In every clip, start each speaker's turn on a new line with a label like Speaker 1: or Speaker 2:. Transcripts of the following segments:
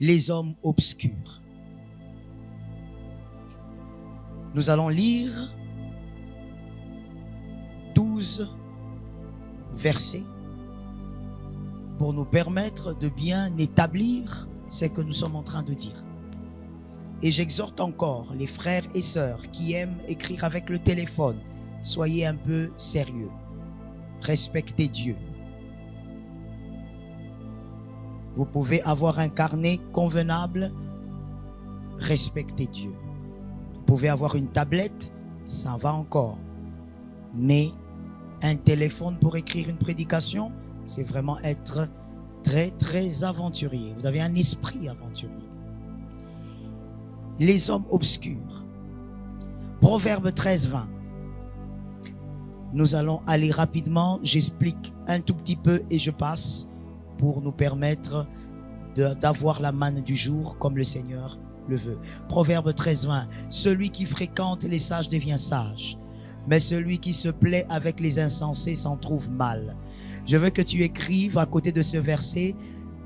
Speaker 1: les hommes obscurs. Nous allons lire 12 versets pour nous permettre de bien établir ce que nous sommes en train de dire. Et j'exhorte encore les frères et sœurs qui aiment écrire avec le téléphone, soyez un peu sérieux. Respectez Dieu. Vous pouvez avoir un carnet convenable, respectez Dieu. Vous pouvez avoir une tablette, ça va encore. Mais un téléphone pour écrire une prédication, c'est vraiment être très, très aventurier. Vous avez un esprit aventurier. Les hommes obscurs. Proverbe 13, 20. Nous allons aller rapidement. J'explique un tout petit peu et je passe pour nous permettre d'avoir la manne du jour comme le Seigneur le veut. Proverbe 13, 20. Celui qui fréquente les sages devient sage, mais celui qui se plaît avec les insensés s'en trouve mal. Je veux que tu écrives à côté de ce verset,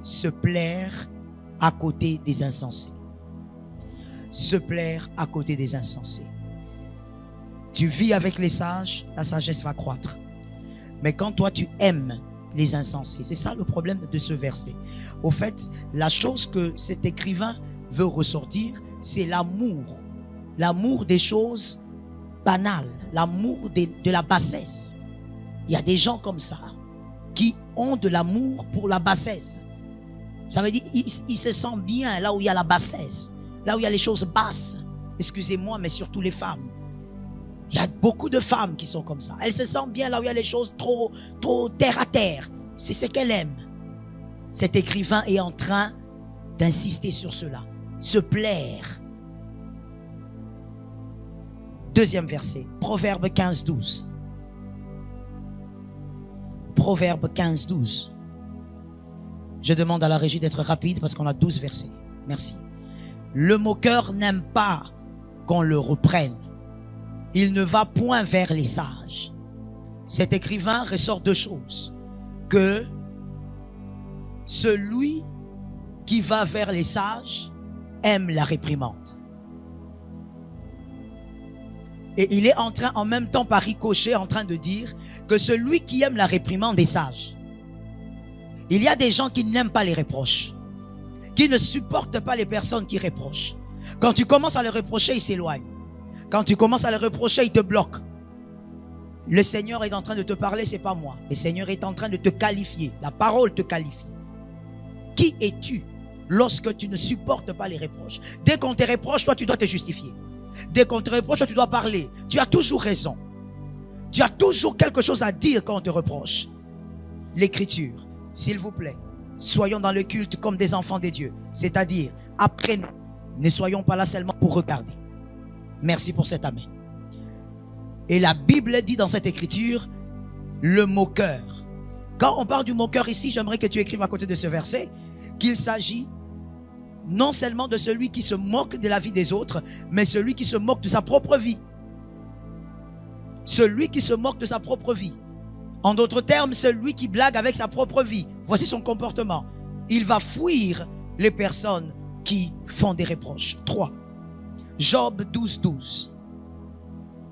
Speaker 1: se plaire à côté des insensés. Se plaire à côté des insensés. Tu vis avec les sages, la sagesse va croître. Mais quand toi tu aimes les insensés, c'est ça le problème de ce verset. Au fait, la chose que cet écrivain veut ressortir, c'est l'amour. L'amour des choses banales, l'amour de la bassesse. Il y a des gens comme ça qui ont de l'amour pour la bassesse. Ça veut dire ils se sentent bien là où il y a la bassesse, là où il y a les choses basses. Excusez-moi, mais surtout les femmes. Il y a beaucoup de femmes qui sont comme ça. Elles se sentent bien là où il y a les choses trop terre à terre. C'est ce qu'elles aiment. Cet écrivain est en train d'insister sur cela. Se plaire. Deuxième verset, Proverbe 15, 12. Proverbe 15, 12. Je demande à la régie d'être rapide parce qu'on a 12 versets. Merci. Le moqueur n'aime pas qu'on le reprenne. Il ne va point vers les sages. Cet écrivain ressort deux choses. Que celui qui va vers les sages aime la réprimande. Et il est en train, en même temps par ricochet, en train de dire que celui qui aime la réprimande est sage. Il y a des gens qui n'aiment pas les reproches, qui ne supportent pas les personnes qui reprochent. Quand tu commences à les reprocher, ils s'éloignent. Quand tu commences à les reprocher, ils te bloquent. Le Seigneur est en train de te parler, c'est pas moi. Le Seigneur est en train de te qualifier. La parole te qualifie. Qui es-tu lorsque tu ne supportes pas les reproches? Dès qu'on te reproche, toi tu dois te justifier. Dès qu'on te reproche, toi tu dois parler. Tu as toujours raison. Tu as toujours quelque chose à dire quand on te reproche. L'Écriture, s'il vous plaît, soyons dans le culte comme des enfants de Dieu. C'est-à-dire, après nous, ne soyons pas là seulement pour regarder. Merci pour cet amen. Et la Bible dit dans cette écriture, le moqueur. Quand on parle du moqueur ici, j'aimerais que tu écrives à côté de ce verset qu'il s'agit non seulement de celui qui se moque de la vie des autres, mais celui qui se moque de sa propre vie. Celui qui se moque de sa propre vie. En d'autres termes, celui qui blague avec sa propre vie. Voici son comportement. Il va fuir les personnes qui font des reproches. 3. Job 12, 12.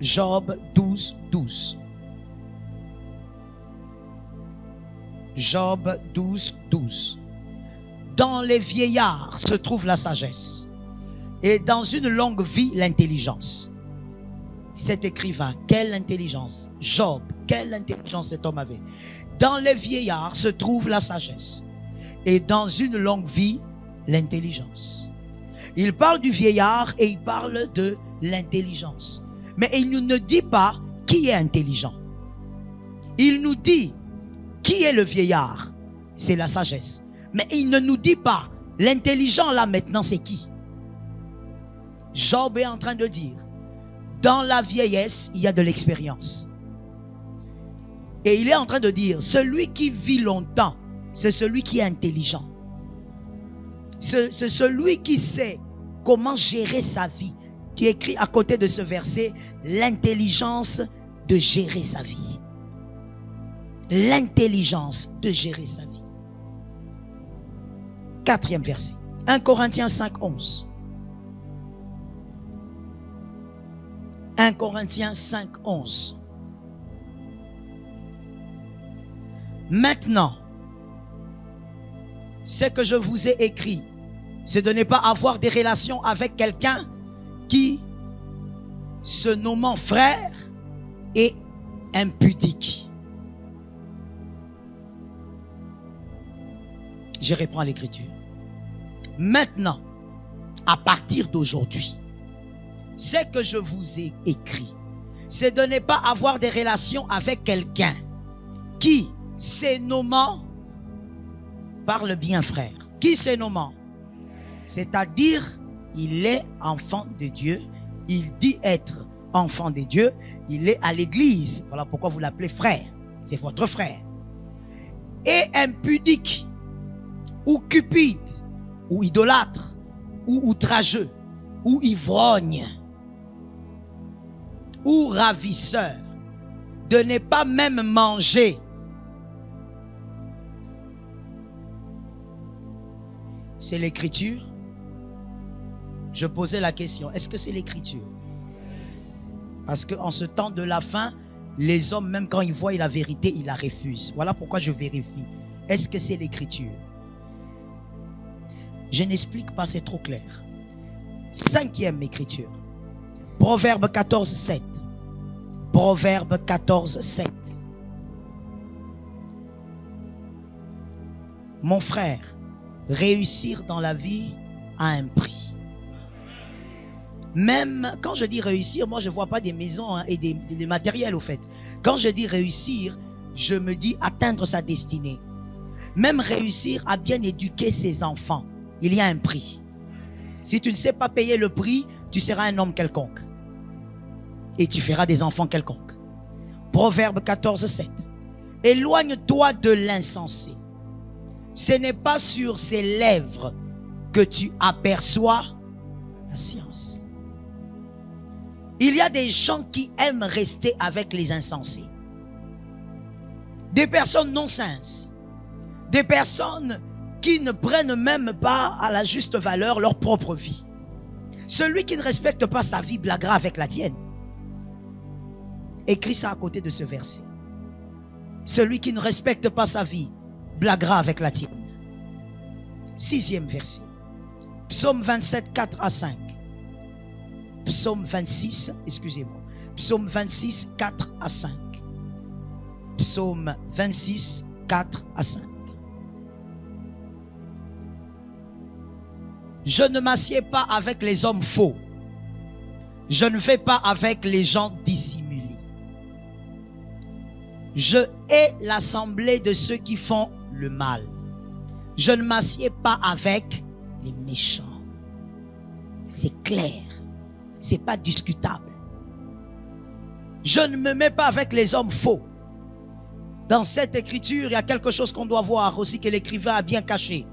Speaker 1: Job 12, 12. Job 12, 12. Dans les vieillards se trouve la sagesse, et dans une longue vie, l'intelligence. Cet écrivain, quelle intelligence! Job, quelle intelligence cet homme avait! Dans les vieillards se trouve la sagesse, et dans une longue vie, l'intelligence. Il parle du vieillard et il parle de l'intelligence. Mais il ne nous dit pas qui est intelligent. Il nous dit qui est le vieillard. C'est la sagesse. Mais il ne nous dit pas l'intelligent là maintenant c'est qui. Job est en train de dire dans la vieillesse il y a de l'expérience. Et il est en train de dire celui qui vit longtemps c'est celui qui est intelligent. C'est celui qui sait comment gérer sa vie. Tu écris à côté de ce verset l'intelligence de gérer sa vie. L'intelligence de gérer sa vie. 4e verset. 1 Corinthiens 5, 11. 1 Corinthiens 5, 11. Maintenant, ce que je vous ai écrit, c'est de ne pas avoir des relations avec quelqu'un qui, se nommant frère, est impudique. Je reprends l'écriture. Maintenant, à partir d'aujourd'hui, ce que je vous ai écrit, c'est de ne pas avoir des relations avec quelqu'un qui, se nommant, parle bien frère, qui se nommant, c'est-à-dire il est enfant de Dieu, il dit être enfant de Dieu, il est à l'église, voilà pourquoi vous l'appelez frère, c'est votre frère, et impudique, ou cupide, ou idolâtre, ou outrageux, ou ivrogne, ou ravisseur, de ne pas même manger. C'est l'écriture. Je posais la question, est-ce que c'est l'écriture? Parce qu'en ce temps de la fin, les hommes, même quand ils voient la vérité, ils la refusent. Voilà pourquoi je vérifie. Est-ce que c'est l'écriture? Je n'explique pas, c'est trop clair. 5e écriture. Proverbe 14, 7. Proverbe 14, 7. Mon frère, réussir dans la vie a un prix. Même quand je dis réussir, moi je ne vois pas des maisons et des matériels au fait. Quand je dis réussir, je me dis atteindre sa destinée. Même réussir à bien éduquer ses enfants, il y a un prix. Si tu ne sais pas payer le prix, tu seras un homme quelconque. Et tu feras des enfants quelconques. Proverbe 14, 7. Éloigne-toi de l'insensé. Ce n'est pas sur ses lèvres que tu aperçois la science. Il y a des gens qui aiment rester avec les insensés. Des personnes non-sens. Des personnes qui ne prennent même pas à la juste valeur leur propre vie. Celui qui ne respecte pas sa vie blaguera avec la tienne. Écris ça à côté de ce verset. Celui qui ne respecte pas sa vie blaguera avec la tienne. 6e verset. Psaume 27, 4 à 5. Psaume 26, excusez-moi. Psaume 26, 4 à 5. Psaume 26, 4 à 5. Je ne m'assieds pas avec les hommes faux. Je ne vais pas avec les gens dissimulés. Je hais l'assemblée de ceux qui font le mal. Je ne m'assieds pas avec les méchants. C'est clair. C'est pas discutable. Je ne me mets pas avec les hommes faux. Dans cette écriture, il y a quelque chose qu'on doit voir aussi que l'écrivain a bien caché.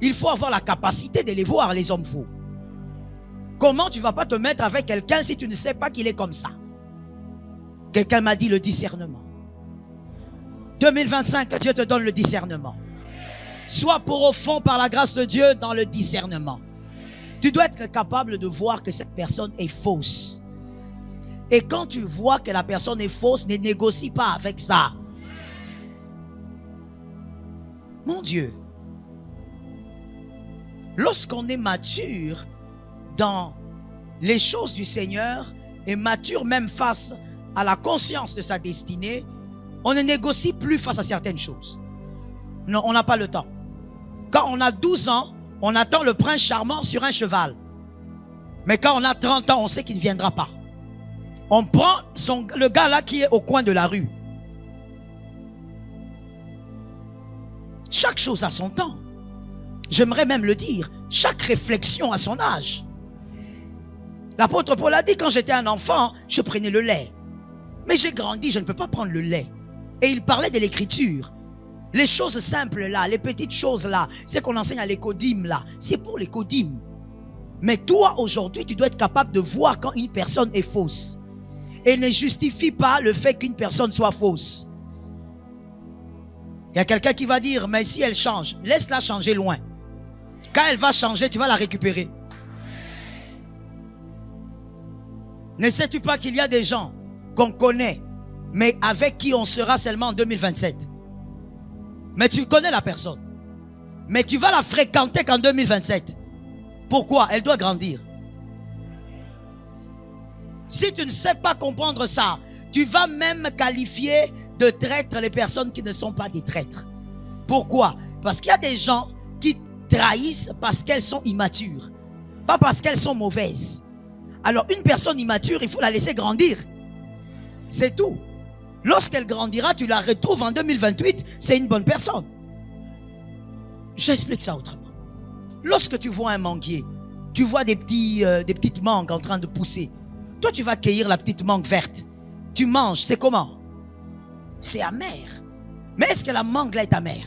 Speaker 1: Il faut avoir la capacité de les voir, les hommes faux. Comment tu vas pas te mettre avec quelqu'un si tu ne sais pas qu'il est comme ça? Quelqu'un m'a dit le discernement. 2025, que Dieu te donne le discernement. Sois profond par la grâce de Dieu dans le discernement. Tu dois être capable de voir que cette personne est fausse. Et quand tu vois que la personne est fausse, ne négocie pas avec ça. Mon Dieu. Lorsqu'on est mature dans les choses du Seigneur et mature même face à la conscience de sa destinée, on ne négocie plus face à certaines choses. Non, on n'a pas le temps. Quand on a 12 ans, on attend le prince charmant sur un cheval. Mais quand on a 30 ans, on sait qu'il ne viendra pas. On prend le gars là qui est au coin de la rue. Chaque chose a son temps. J'aimerais même le dire, chaque réflexion a son âge. L'apôtre Paul a dit, quand j'étais un enfant, je prenais le lait. Mais j'ai grandi, je ne peux pas prendre le lait. Et il parlait de l'écriture. Les choses simples là, les petites choses là, c'est qu'on enseigne à l'écodime là, c'est pour l'écodime. Mais toi aujourd'hui, tu dois être capable de voir quand une personne est fausse. Et ne justifie pas le fait qu'une personne soit fausse. Il y a quelqu'un qui va dire, mais si elle change, laisse-la changer loin. Quand elle va changer, tu vas la récupérer. Ne sais-tu pas qu'il y a des gens qu'on connaît, mais avec qui on sera seulement en 2027? Mais tu connais la personne. Mais tu vas la fréquenter qu'en 2027. Pourquoi? Elle doit grandir. Si tu ne sais pas comprendre ça, tu vas même qualifier de traîtres les personnes qui ne sont pas des traîtres. Pourquoi? Parce qu'il y a des gens qui trahissent parce qu'elles sont immatures, pas parce qu'elles sont mauvaises. Alors une personne immature, il faut la laisser grandir. C'est tout. Lorsqu'elle grandira, tu la retrouves en 2028, c'est une bonne personne. J'explique ça autrement. Lorsque tu vois un manguier, tu vois des petites mangues en train de pousser. Toi, tu vas cueillir la petite mangue verte. Tu manges, c'est comment? C'est amer. Mais est-ce que la mangue là est amère?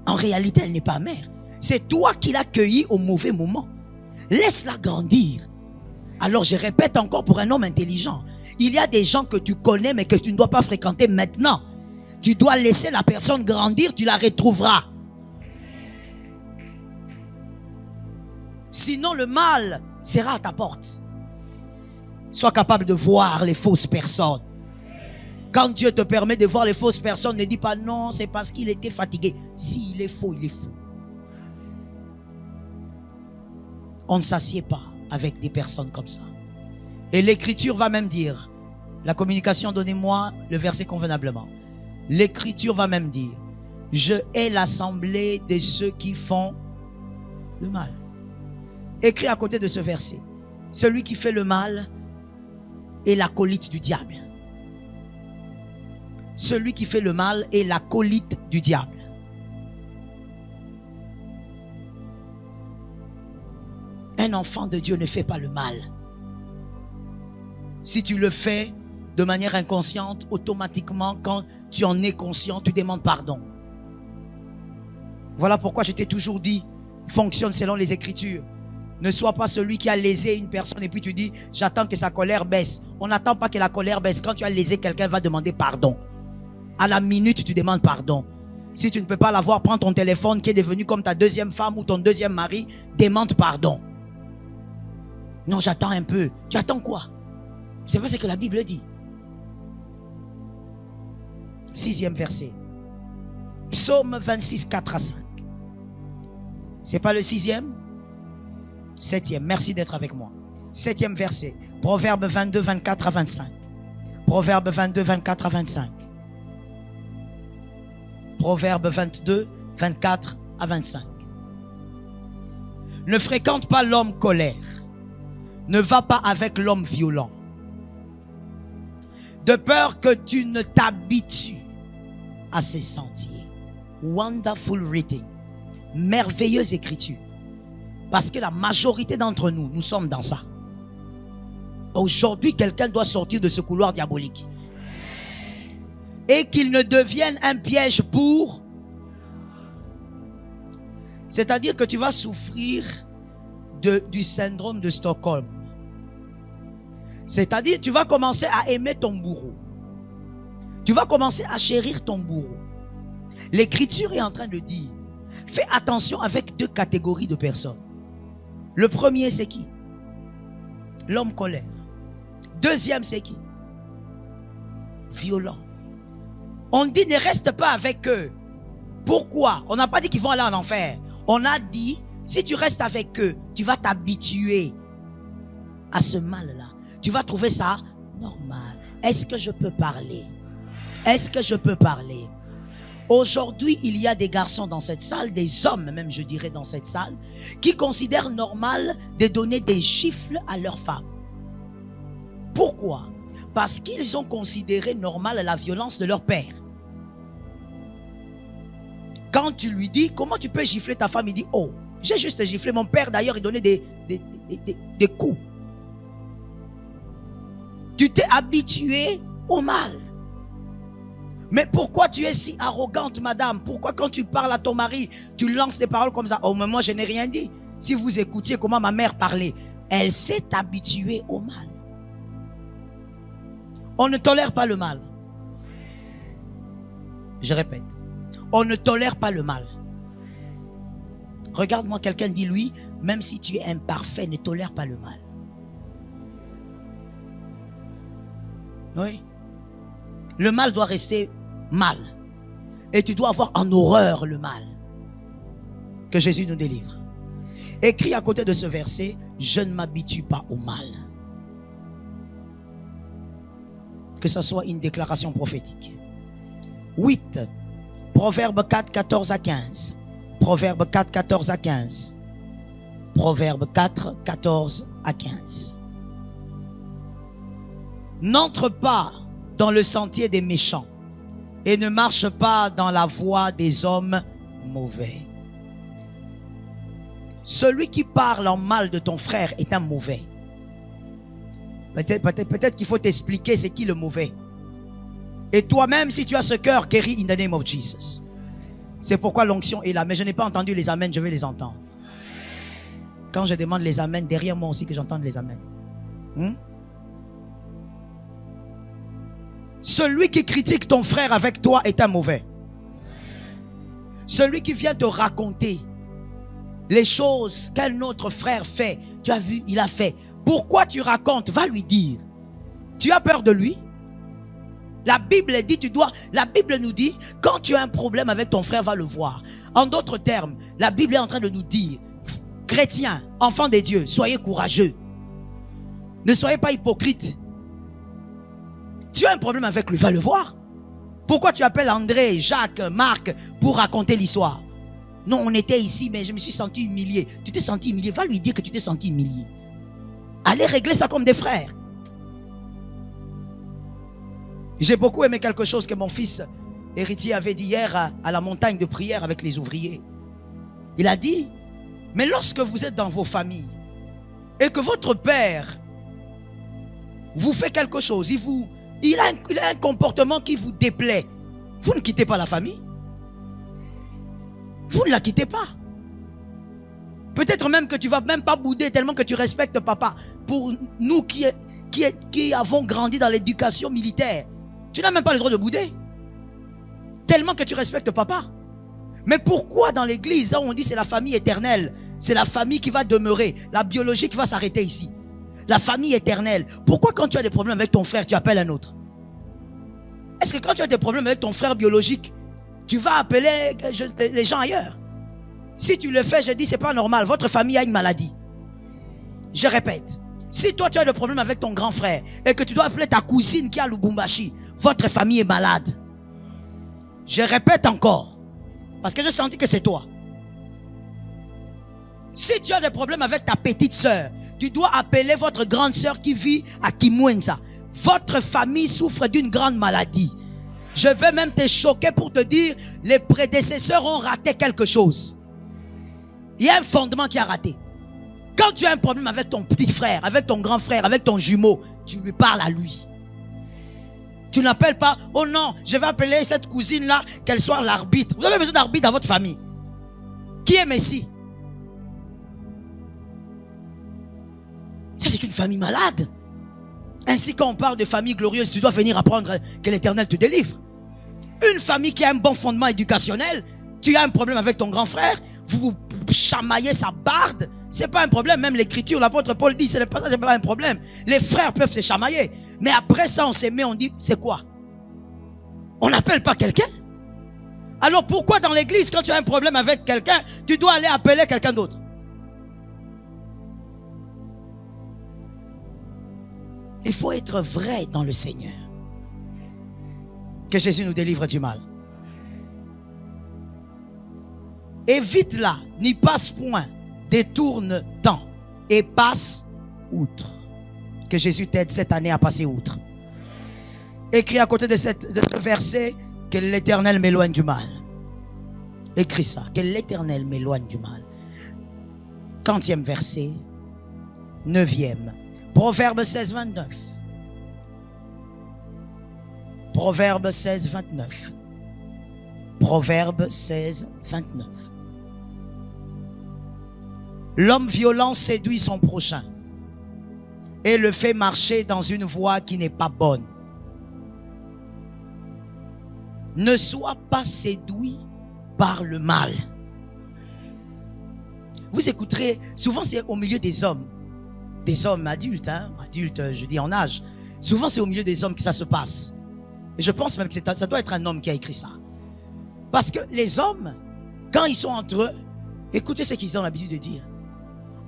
Speaker 1: En réalité, elle n'est pas amère. C'est toi qui l'as cueillie au mauvais moment. Laisse-la grandir. Alors, je répète encore pour un homme intelligent. Il y a des gens que tu connais, mais que tu ne dois pas fréquenter maintenant. Tu dois laisser la personne grandir, tu la retrouveras. Sinon, le mal sera à ta porte. Sois capable de voir les fausses personnes. Quand Dieu te permet de voir les fausses personnes, ne dis pas non, c'est parce qu'il était fatigué. Si il est faux, il est faux. On ne s'assied pas avec des personnes comme ça. Et l'Écriture va même dire, la communication, donnez-moi le verset convenablement. L'Écriture va même dire, je hais l'assemblée de ceux qui font le mal. Écrit à côté de ce verset, celui qui fait le mal est l'acolyte du diable. Celui qui fait le mal est l'acolyte du diable. Un enfant de Dieu ne fait pas le mal. Si tu le fais de manière inconsciente, automatiquement, quand tu en es conscient, tu demandes pardon. Voilà pourquoi je t'ai toujours dit, fonctionne selon les Écritures. Ne sois pas celui qui a lésé une personne et puis tu dis, j'attends que sa colère baisse. On n'attend pas que la colère baisse. Quand tu as lésé quelqu'un, va demander pardon. À la minute, tu demandes pardon. Si tu ne peux pas l'avoir, prends ton téléphone qui est devenu comme ta deuxième femme ou ton deuxième mari, demande pardon. Non, j'attends un peu. Tu attends quoi? C'est pas ce que la Bible dit. 6e verset. Psaume 26, 4 à 5. C'est pas le 6e? 7e. Merci d'être avec moi. 7e verset. Proverbe 22, 24 à 25. Proverbe 22, 24 à 25. Proverbe 22, 24 à 25. Ne fréquente pas l'homme colère. Ne va pas avec l'homme violent. De peur que tu ne t'habitues à ses sentiers. Wonderful reading. Merveilleuse écriture. Parce que la majorité d'entre nous, nous sommes dans ça. Aujourd'hui, quelqu'un doit sortir de ce couloir diabolique. Et qu'il ne devienne un piège pour... C'est-à-dire que tu vas souffrir du syndrome de Stockholm. C'est-à-dire tu vas commencer à aimer ton bourreau. Tu vas commencer à chérir ton bourreau. L'Écriture est en train de dire, fais attention avec 2 catégories de personnes. Le premier, c'est qui? L'homme colère. Deuxième, c'est qui? Violent. On dit ne reste pas avec eux. Pourquoi? On n'a pas dit qu'ils vont aller en enfer. On a dit, si tu restes avec eux, tu vas t'habituer à ce mal-là. Tu vas trouver ça normal. Est-ce que je peux parler? Est-ce que je peux parler? Aujourd'hui, il y a des garçons dans cette salle, des hommes même, je dirais, dans cette salle, qui considèrent normal de donner des gifles à leurs femmes. Pourquoi? Parce qu'ils ont considéré normal la violence de leur père. Quand tu lui dis, comment tu peux gifler ta femme? Il dit, oh, j'ai juste giflé. Mon père d'ailleurs, il donnait des coups. Tu t'es habitué au mal. Mais pourquoi tu es si arrogante, madame? Pourquoi quand tu parles à ton mari, tu lances des paroles comme ça? Oh, mais moi, je n'ai rien dit. Si vous écoutiez comment ma mère parlait, elle s'est habituée au mal. On ne tolère pas le mal. Je répète. On ne tolère pas le mal. Regarde-moi quelqu'un, dis-lui, même si tu es imparfait, ne tolère pas le mal. Oui. Le mal doit rester mal. Et tu dois avoir en horreur le mal. Que Jésus nous délivre. Écrit à côté de ce verset, je ne m'habitue pas au mal. Que ce soit une déclaration prophétique. 8. Proverbe 4, 14 à 15. Proverbe 4, 14 à 15. Proverbe 4, 14 à 15. N'entre pas dans le sentier des méchants et ne marche pas dans la voie des hommes mauvais. Celui qui parle en mal de ton frère est un mauvais. Peut-être qu'il faut t'expliquer c'est qui le mauvais. Et toi-même, si tu as ce cœur, guéris in the name of Jesus. C'est pourquoi l'onction est là. Mais je n'ai pas entendu les amens, je vais les entendre. Quand je demande les amens, derrière moi aussi que j'entende les amens. Celui qui critique ton frère avec toi est un mauvais. Celui qui vient te raconter les choses qu'un autre frère fait, tu as vu, il a fait. Pourquoi tu racontes? Va lui dire. Tu as peur de lui? La Bible dit, la Bible nous dit, quand tu as un problème avec ton frère, va le voir. En d'autres termes, la Bible est en train de nous dire, chrétiens, enfants des dieux, soyez courageux. Ne soyez pas hypocrites. Tu as un problème avec lui, va le voir. Pourquoi tu appelles André, Jacques, Marc pour raconter l'histoire? Non, on était ici, mais je me suis senti humilié. Tu t'es senti humilié, va lui dire que tu t'es senti humilié. Allez régler ça comme des frères. J'ai beaucoup aimé quelque chose que mon fils héritier avait dit hier à la montagne de prière avec les ouvriers. Il a dit, mais lorsque vous êtes dans vos familles et que votre père vous fait quelque chose, il a un comportement qui vous déplaît, vous ne quittez pas la famille. Vous ne la quittez pas. Peut-être même que tu vas même pas bouder tellement que tu respectes papa. Pour nous qui avons grandi dans l'éducation militaire, tu n'as même pas le droit de bouder. Tellement que tu respectes papa. Mais pourquoi dans l'église, on dit c'est la famille éternelle, c'est la famille qui va demeurer, la biologie qui va s'arrêter ici. La famille éternelle. Pourquoi quand tu as des problèmes avec ton frère, tu appelles un autre? Est-ce que quand tu as des problèmes avec ton frère biologique, tu vas appeler les gens ailleurs? Si tu le fais, je dis c'est pas normal. Votre famille a une maladie. Je répète. Si toi tu as des problèmes avec ton grand frère et que tu dois appeler ta cousine qui est à Lubumbashi, votre famille est malade. Je répète encore. Parce que j'ai senti que c'est toi. Si tu as des problèmes avec ta petite sœur, tu dois appeler votre grande sœur qui vit à Kimwenza. Votre famille souffre d'une grande maladie. Je vais même te choquer pour te dire, les prédécesseurs ont raté quelque chose. Il y a un fondement qui a raté. Quand tu as un problème avec ton petit frère, avec ton grand frère, avec ton jumeau, tu lui parles à lui. Tu n'appelles pas, oh non, je vais appeler cette cousine-là, qu'elle soit l'arbitre. Vous avez besoin d'arbitre dans votre famille. Qui est Messie? Ça, c'est une famille malade. Ainsi, quand on parle de famille glorieuse, tu dois venir apprendre que l'Éternel te délivre. Une famille qui a un bon fondement éducationnel, tu as un problème avec ton grand frère, vous vous chamaillez sa barde, c'est pas un problème. Même l'écriture, l'apôtre Paul dit, c'est pas un problème. Les frères peuvent se chamailler. Mais après ça, on s'aime, on dit, c'est quoi? On n'appelle pas quelqu'un? Alors pourquoi dans l'église, quand tu as un problème avec quelqu'un, tu dois aller appeler quelqu'un d'autre? Il faut être vrai dans le Seigneur. Que Jésus nous délivre du mal. Évite-la, n'y passe point, détourne-t'en et passe outre. Que Jésus t'aide cette année à passer outre. Écris à côté de ce verset, que l'Éternel m'éloigne du mal. Écris ça, que l'Éternel m'éloigne du mal. 40e verset, 9e. Proverbe 16, 29. Proverbe 16, 29. Proverbe 16, 29. L'homme violent séduit son prochain et le fait marcher dans une voie qui n'est pas bonne. Ne sois pas séduit par le mal. vous écouterez, souvent c'est au milieu des hommes adultes, adultes, je dis en âge. Souvent c'est au milieu des hommes que ça se passe. Et je pense même que ça doit être un homme qui a écrit ça. Parce que les hommes, quand ils sont entre eux, écoutez ce qu'ils ont l'habitude de dire.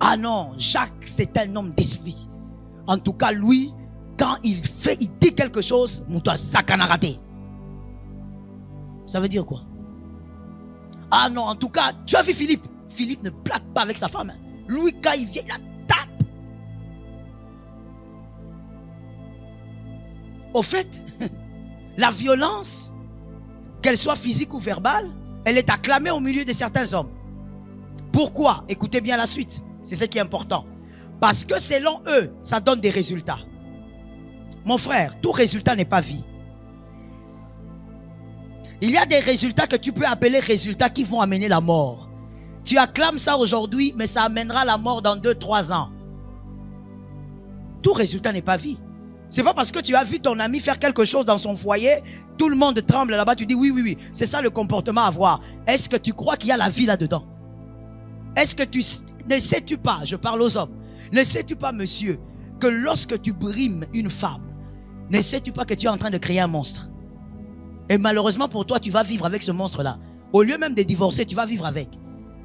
Speaker 1: Ah non, Jacques, c'est un homme d'esprit. En tout cas, lui, quand il dit quelque chose, ça can'a raté. Ça veut dire quoi? Ah non, en tout cas, tu as vu Philippe? Philippe ne blague pas avec sa femme. Lui, quand il vient, il la tape. Au fait, la violence, qu'elle soit physique ou verbale, elle est acclamée au milieu de certains hommes. Pourquoi? Écoutez bien la suite. C'est ce qui est important. Parce que selon eux, ça donne des résultats. Mon frère, tout résultat n'est pas vie. Il y a des résultats que tu peux appeler résultats qui vont amener la mort. Tu acclames ça aujourd'hui, mais ça amènera la mort dans 2-3 ans. Tout résultat n'est pas vie. C'est pas parce que tu as vu ton ami faire quelque chose dans son foyer, tout le monde tremble là-bas, tu dis oui. C'est ça le comportement à avoir. Est-ce que tu crois qu'il y a la vie là-dedans? Est-ce que ne sais-tu pas, je parle aux hommes, ne sais-tu pas, monsieur, que lorsque tu brimes une femme, ne sais-tu pas que tu es en train de créer un monstre? Et malheureusement pour toi, tu vas vivre avec ce monstre-là. Au lieu même de divorcer, tu vas vivre avec.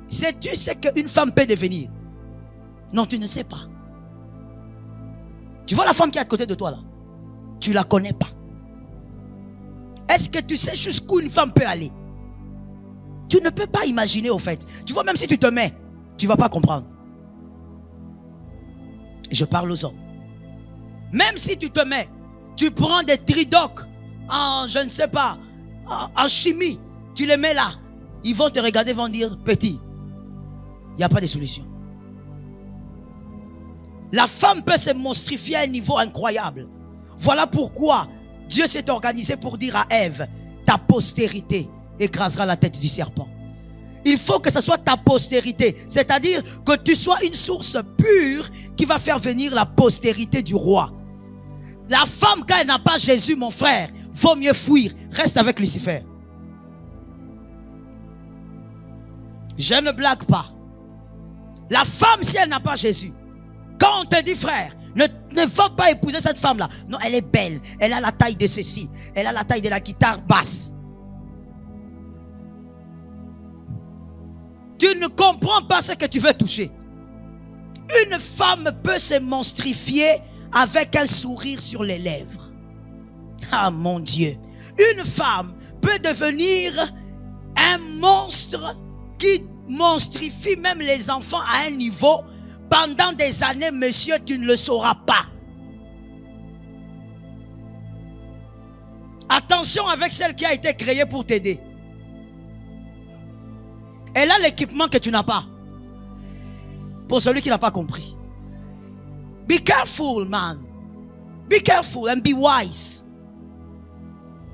Speaker 1: Sais-tu ce qu'une femme peut devenir? Non, tu ne sais pas. Tu vois la femme qui est à côté de toi là? Tu ne la connais pas. Est-ce que tu sais jusqu'où une femme peut aller? Tu ne peux pas imaginer au fait. Tu vois, même si tu te mets, tu ne vas pas comprendre. Je parle aux hommes. Même si tu te mets, tu prends des tridocs en, je ne sais pas, en chimie, tu les mets là. Ils vont te regarder, vont dire, petit, il n'y a pas de solution. La femme peut se monstrifier à un niveau incroyable. Voilà pourquoi Dieu s'est organisé pour dire à Ève, ta postérité écrasera la tête du serpent. Il faut que ce soit ta postérité, c'est-à-dire que tu sois une source pure qui va faire venir la postérité du roi. La femme, quand elle n'a pas Jésus, mon frère, vaut mieux fuir. Reste avec Lucifer. Je ne blague pas. La femme, si elle n'a pas Jésus, quand on te dit frère, ne va pas épouser cette femme-là. Non, elle est belle. Elle a la taille de ceci. Elle a la taille de la guitare basse. Tu ne comprends pas ce que tu veux toucher. Une femme peut se monstrifier avec un sourire sur les lèvres. Ah mon Dieu. Une femme peut devenir un monstre qui monstrifie même les enfants à un niveau. Pendant des années, monsieur, tu ne le sauras pas. Attention avec celle qui a été créée pour t'aider. Elle a l'équipement que tu n'as pas. Pour celui qui n'a pas compris. Be careful, man. Be careful and be wise.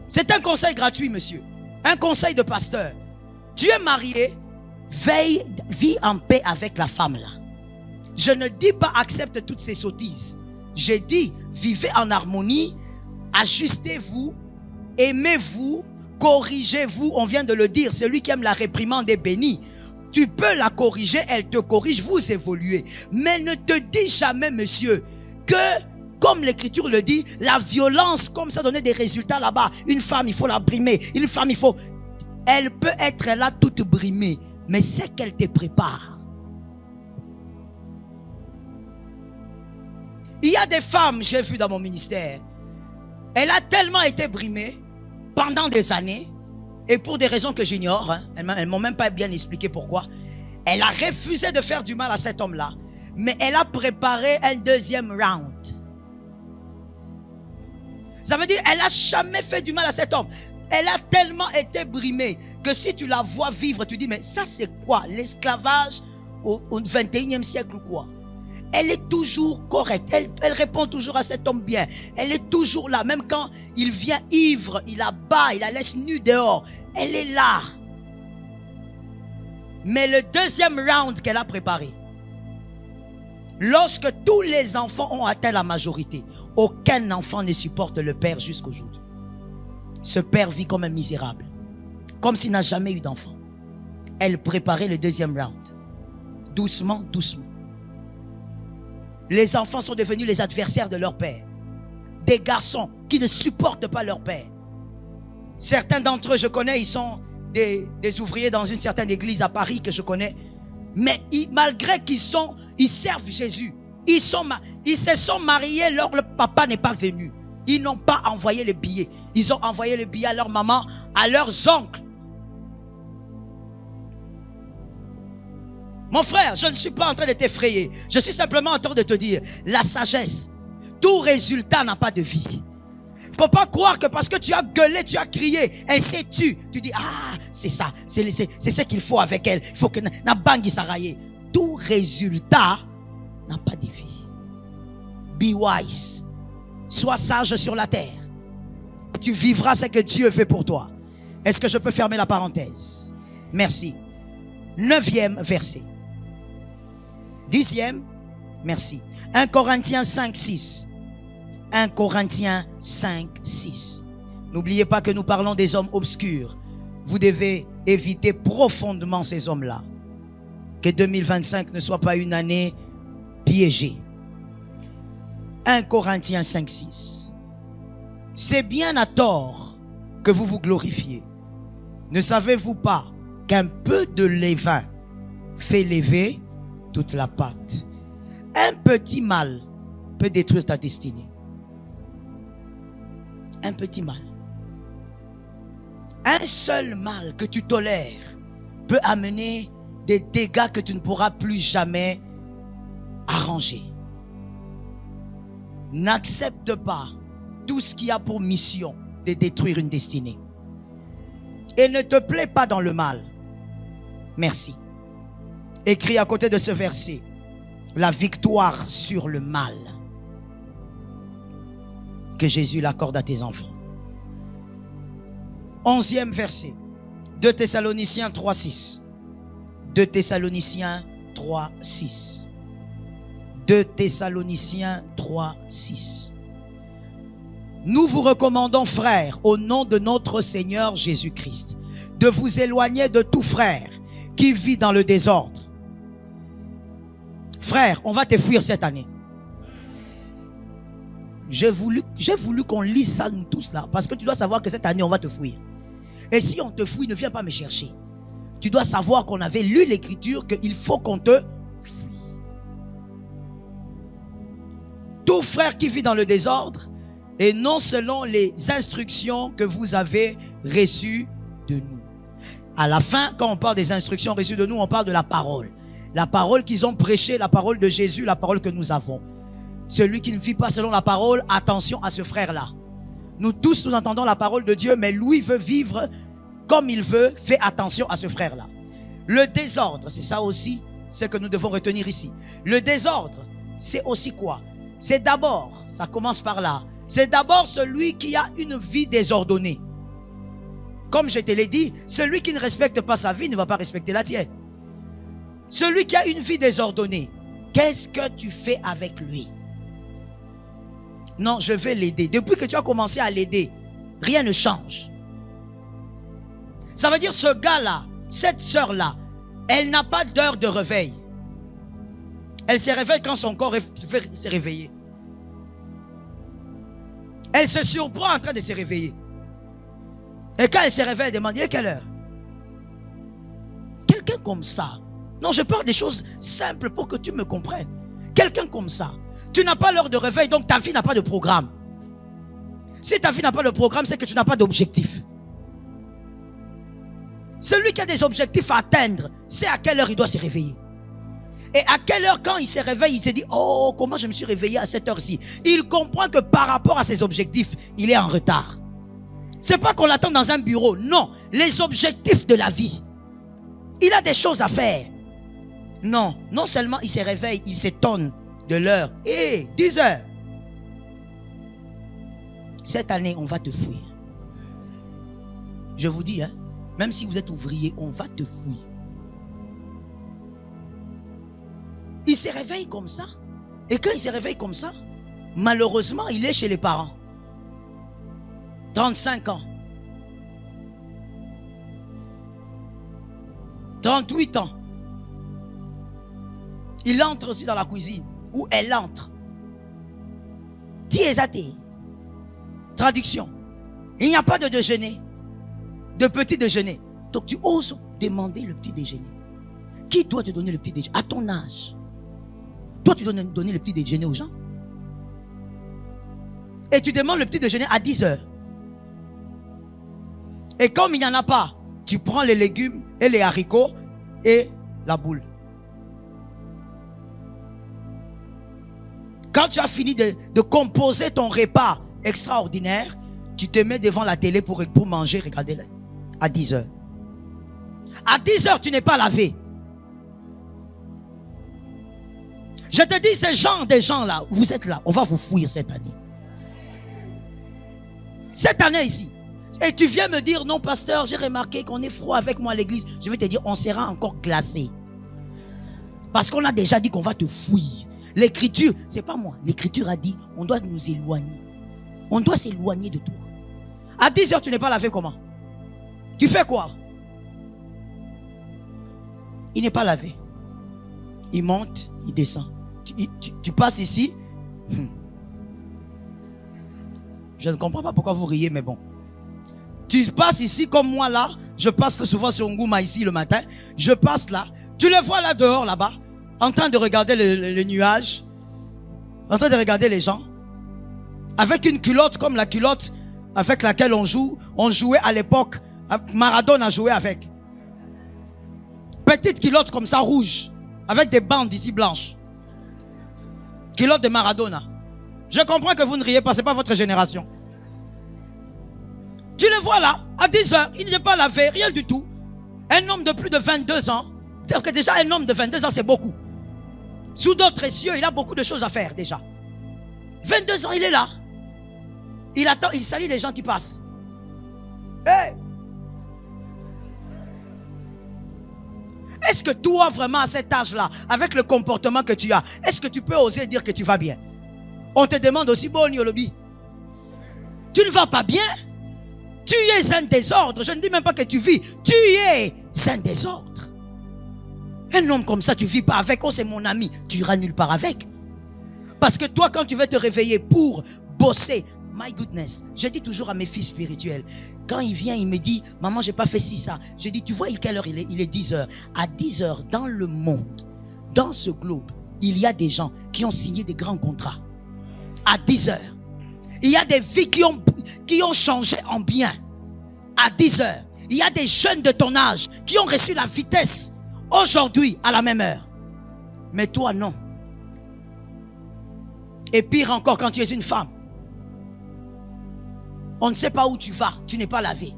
Speaker 1: C'est un conseil gratuit, monsieur. Un conseil de pasteur. Tu es marié, vis en paix avec la femme là. Je ne dis pas accepte toutes ces sottises. Je dis vivez en harmonie, ajustez-vous, aimez-vous, corrigez-vous. On vient de le dire, celui qui aime la réprimande est béni. Tu peux la corriger, elle te corrige, vous évoluez. Mais ne te dis jamais, monsieur, que, comme l'écriture le dit, la violence, comme ça donnait des résultats là-bas. Une femme, il faut la brimer. Une femme, il faut... Elle peut être là toute brimée, mais c'est qu'elle te prépare. Il y a des femmes, j'ai vu dans mon ministère, elle a tellement été brimée pendant des années, et pour des raisons que j'ignore, elles ne m'ont même pas bien expliqué pourquoi, elle a refusé de faire du mal à cet homme-là, mais elle a préparé un deuxième round. Ça veut dire, elle n'a jamais fait du mal à cet homme. Elle a tellement été brimée que si tu la vois vivre, tu dis, mais ça c'est quoi? L'esclavage au 21e siècle ou quoi? Elle est toujours correcte. Elle répond toujours à cet homme bien. Elle est toujours là. Même quand il vient ivre, il la bat, il la laisse nue dehors. Elle est là. Mais le deuxième round qu'elle a préparé, lorsque tous les enfants ont atteint la majorité, aucun enfant ne supporte le père jusqu'aujourd'hui. Ce père vit comme un misérable. Comme s'il n'a jamais eu d'enfant. Elle préparait le deuxième round. Doucement, doucement. Les enfants sont devenus les adversaires de leur père. Des garçons qui ne supportent pas leur père. Certains d'entre eux, je connais, ils sont des ouvriers dans une certaine église à Paris que je connais. Mais malgré ils servent Jésus. Ils se sont mariés, leur papa n'est pas venu. Ils n'ont pas envoyé les billets. Ils ont envoyé les billets à leur maman, à leurs oncles. Mon frère, je ne suis pas en train de t'effrayer. Je suis simplement en train de te dire, la sagesse, tout résultat n'a pas de vie. Faut pas croire que parce que tu as gueulé, tu as crié, elle s'est tue. Tu dis, ah, c'est ça, c'est ce qu'il faut avec elle. Il faut que na bangi s'arraille. Tout résultat n'a pas de vie. Be wise. Sois sage sur la terre. Tu vivras ce que Dieu fait pour toi. Est-ce que je peux fermer la parenthèse? Merci. 9e verset. 10e, merci. 1 Corinthiens 5, 6. 1 Corinthiens 5, 6. N'oubliez pas que nous parlons des hommes obscurs. Vous devez éviter profondément ces hommes-là. Que 2025 ne soit pas une année piégée. 1 Corinthiens 5, 6. C'est bien à tort que vous vous glorifiez. Ne savez-vous pas qu'un peu de levain fait lever toute la pâte? Un petit mal peut détruire ta destinée. Un petit mal. Un seul mal que tu tolères peut amener des dégâts que tu ne pourras plus jamais arranger. N'accepte pas tout ce qui a pour mission de détruire une destinée. Et ne te plais pas dans le mal. Merci. Écris à côté de ce verset, la victoire sur le mal. Que Jésus l'accorde à tes enfants. 11e verset. 2 Thessaloniciens 3, 6. 2 Thessaloniciens 3, 6. 2 Thessaloniciens 3, 6. Nous vous recommandons, frères, au nom de notre Seigneur Jésus-Christ, de vous éloigner de tout frère qui vit dans le désordre. Frère, on va te fuir cette année. J'ai voulu qu'on lise ça nous tous là, parce que tu dois savoir que cette année on va te fuir. Et si on te fuit, ne viens pas me chercher. Tu dois savoir qu'on avait lu l'écriture, qu'il faut qu'on te fuit. Tout frère qui vit dans le désordre, et non selon les instructions que vous avez reçues de nous. À la fin, quand on parle des instructions reçues de nous, on parle de la parole. La parole qu'ils ont prêchée, la parole de Jésus, la parole que nous avons. Celui qui ne vit pas selon la parole, attention à ce frère-là. Nous tous, nous entendons la parole de Dieu, mais lui veut vivre comme il veut. Fais attention à ce frère-là. Le désordre, c'est ça aussi, ce que nous devons retenir ici. Le désordre, c'est aussi quoi? C'est d'abord, ça commence par là, c'est d'abord celui qui a une vie désordonnée. Comme je te l'ai dit, celui qui ne respecte pas sa vie ne va pas respecter la tienne. Celui qui a une vie désordonnée, qu'est-ce que tu fais avec lui? Non, je vais l'aider. Depuis que tu as commencé à l'aider, rien ne change. Ça veut dire ce gars-là, cette sœur-là, elle n'a pas d'heure de réveil. Elle se réveille quand son corps s'est réveillé. Elle se surprend en train de se réveiller. Et quand elle se réveille, elle demande, il est quelle heure? Quelqu'un comme ça. Non, je parle des choses simples pour que tu me comprennes. Quelqu'un comme ça. Tu n'as pas l'heure de réveil, donc ta vie n'a pas de programme. Si ta vie n'a pas de programme, c'est que tu n'as pas d'objectif. Celui qui a des objectifs à atteindre, c'est à quelle heure il doit se réveiller. Et à quelle heure, quand il se réveille, il se dit, oh, comment je me suis réveillé à cette heure-ci. Il comprend que par rapport à ses objectifs, il est en retard. C'est pas qu'on l'attend dans un bureau. Non, les objectifs de la vie. Il a des choses à faire. Non, non seulement il se réveille, il s'étonne de l'heure. 10 heures. Cette année, on va te fuir. Je vous dis, hein, même si vous êtes ouvrier, on va te fuir. Il se réveille comme ça. Et quand il se réveille comme ça, malheureusement, il est chez les parents. 35 ans. 38 ans. Il entre aussi dans la cuisine, ou elle entre. Tiezate. Traduction. Il n'y a pas de déjeuner, de petit déjeuner. Donc tu oses demander le petit déjeuner. Qui doit te donner le petit déjeuner? À ton âge. Toi, tu dois donner le petit déjeuner aux gens. Et tu demandes le petit déjeuner à 10 heures. Et comme il n'y en a pas, tu prends les légumes et les haricots et la boule. Quand tu as fini de composer ton repas extraordinaire, tu te mets devant la télé pour manger, regarder à 10 heures. À 10 heures, tu n'es pas lavé. Je te dis, ces gens, des gens là, vous êtes là, on va vous fouiller cette année. Cette année ici. Et tu viens me dire, non pasteur, j'ai remarqué qu'on est froid avec moi à l'église. Je vais te dire, on sera encore glacé. Parce qu'on a déjà dit qu'on va te fouiller. L'écriture, c'est pas moi. L'écriture a dit, on doit nous éloigner. On doit s'éloigner de toi. À 10 heures, tu n'es pas lavé comment? Tu fais quoi? Il n'est pas lavé. Il monte, il descend. Tu passes ici. Je ne comprends pas pourquoi vous riez, mais bon. Tu passes ici comme moi là. Je passe souvent sur Ngouma ici le matin. Je passe là. Tu le vois là dehors, là-bas. En train de regarder les nuages. En train de regarder les gens. Avec une culotte comme la culotte avec laquelle on joue. On jouait à l'époque. Maradona jouait avec. Petite culotte comme ça rouge. Avec des bandes ici blanches. Culotte de Maradona. Je comprends que vous ne riez pas. C'est pas votre génération. Tu le vois là. À 10 heures. Il n'est pas lavé. Rien du tout. Un homme de plus de 22 ans. C'est-à-dire que déjà un homme de 22 ans c'est beaucoup. Sous d'autres cieux, il a beaucoup de choses à faire déjà. 22 ans, il est là. Il attend, il salue les gens qui passent. Hey! Est-ce que toi, vraiment, à cet âge-là, avec le comportement que tu as, est-ce que tu peux oser dire que tu vas bien? On te demande aussi, bon, Yolobi. Tu ne vas pas bien? Tu es un désordre. Je ne dis même pas que tu vis. Tu es un désordre. Un homme comme ça, tu vis pas avec. Oh, c'est mon ami. Tu iras nulle part avec. Parce que toi, quand tu vas te réveiller pour bosser, my goodness, je dis toujours à mes fils spirituels, quand il vient, il me dit, maman, j'ai pas fait ci, ça. Je dis, tu vois, quelle heure il est? Il est 10 heures. À 10 heures, dans le monde, dans ce globe, il y a des gens qui ont signé des grands contrats. À 10 heures. Il y a des vies qui ont changé en bien. À 10 heures. Il y a des jeunes de ton âge qui ont reçu la vitesse aujourd'hui à la même heure. Mais toi, non. Et pire encore, quand tu es une femme, on ne sait pas où tu vas. Tu n'es pas lavé.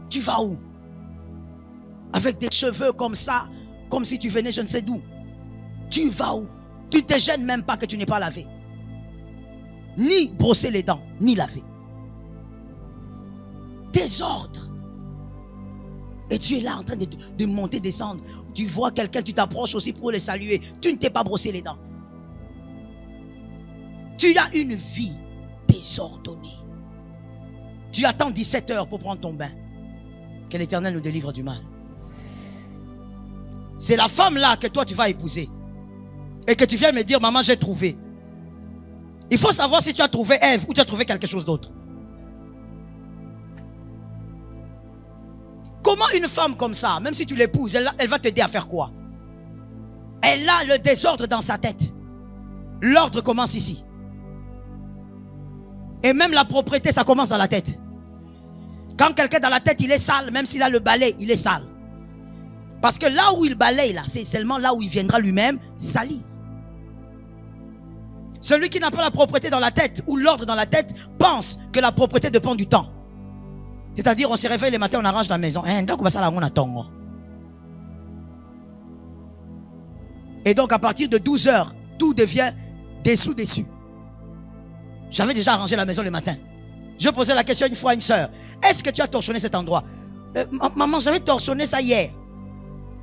Speaker 1: Tu vas où? Avec des cheveux comme ça, comme si tu venais je ne sais d'où. Tu vas où? Tu ne te gênes même pas que tu n'es pas lavé. Ni brosser les dents, ni laver. Désordre. Et tu es là en train de monter, descendre. Tu vois quelqu'un, tu t'approches aussi pour le saluer. Tu ne t'es pas brossé les dents. Tu as une vie désordonnée. Tu attends 17 heures pour prendre ton bain. Que l'Éternel nous délivre du mal. C'est la femme là que toi tu vas épouser. Et que tu viens me dire, maman, j'ai trouvé. Il faut savoir si tu as trouvé Ève ou tu as trouvé quelque chose d'autre. Comment une femme comme ça, même si tu l'épouses, elle va t'aider à faire quoi? Elle a le désordre dans sa tête. L'ordre commence ici. Et même la propreté, ça commence dans la tête. Quand quelqu'un dans la tête, il est sale, même s'il a le balai, il est sale. Parce que là où il balaye, là, c'est seulement là où il viendra lui-même salir. Celui qui n'a pas la propreté dans la tête ou l'ordre dans la tête pense que la propreté dépend du temps. C'est-à-dire, on se réveille le matin, on arrange la maison. Et donc, à partir de 12 heures, tout devient dessous. J'avais déjà arrangé la maison le matin. Je posais la question une fois à une sœur. Est-ce que tu as torchonné cet endroit? Maman, j'avais torchonné ça hier.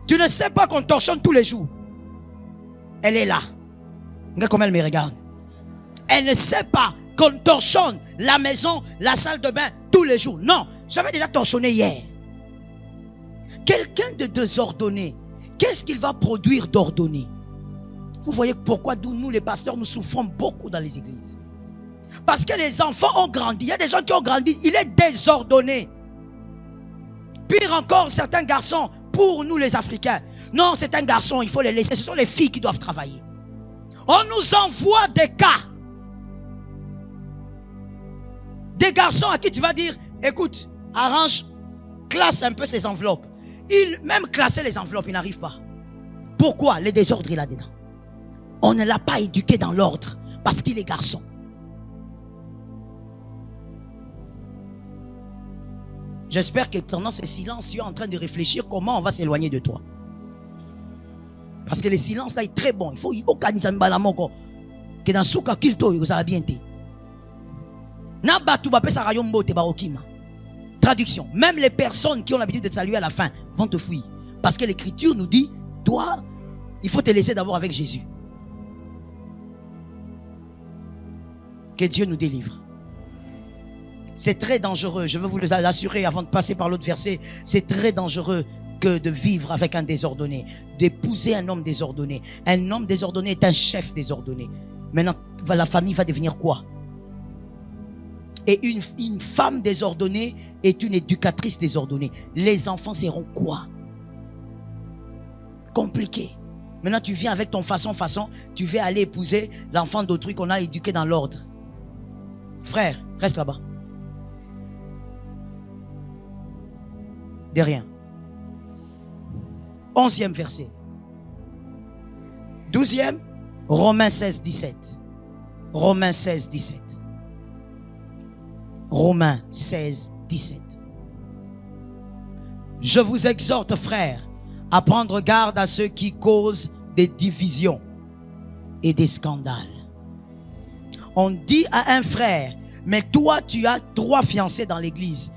Speaker 1: Tu ne sais pas qu'on torchonne tous les jours. Elle est là. Regarde comment elle me regarde. Elle ne sait pas qu'on torchonne la maison, la salle de bain tous les jours. Non, j'avais déjà torchonné hier. Quelqu'un de désordonné qu'est-ce qu'il va produire d'ordonné? Vous voyez pourquoi nous les pasteurs, nous souffrons beaucoup dans les églises. Parce que les enfants ont grandi. Il y a des gens qui ont grandi. Il est désordonné. Pire encore, certains garçons, pour nous les Africains, non, c'est un garçon, il faut les laisser. Ce sont les filles qui doivent travailler. On nous envoie des cas. Des garçons à qui tu vas dire, écoute, arrange, classe un peu ces enveloppes. Même classer les enveloppes, il n'arrive pas. Pourquoi? Le désordre est là-dedans. On ne l'a pas éduqué dans l'ordre parce qu'il est garçon. J'espère que pendant ces silences, tu es en train de réfléchir comment on va s'éloigner de toi. Parce que le silence là est très bon. Il faut organiser un balamoko. Que dans souka kilto, ça va bien été. Traduction. Même les personnes qui ont l'habitude de te saluer à la fin vont te fuir. Parce que l'écriture nous dit, toi, il faut te laisser d'abord avec Jésus. Que Dieu nous délivre. C'est très dangereux. Je veux vous l'assurer avant de passer par l'autre verset. C'est très dangereux que de vivre avec un désordonné, d'épouser un homme désordonné. Un homme désordonné est un chef désordonné. Maintenant, la famille va devenir quoi? Et une femme désordonnée est une éducatrice désordonnée. Les enfants seront quoi? Compliqué. Maintenant, tu viens avec ton façon, tu veux aller épouser l'enfant d'autrui qu'on a éduqué dans l'ordre. Frère, reste là-bas. De rien. 11e verset. 12e, Romains 16, 17. Romains 16, 17. Romains 16, 17. Je vous exhorte, frères, à prendre garde à ceux qui causent des divisions et des scandales. On dit à un frère, mais toi tu as 3 fiancés dans l'église.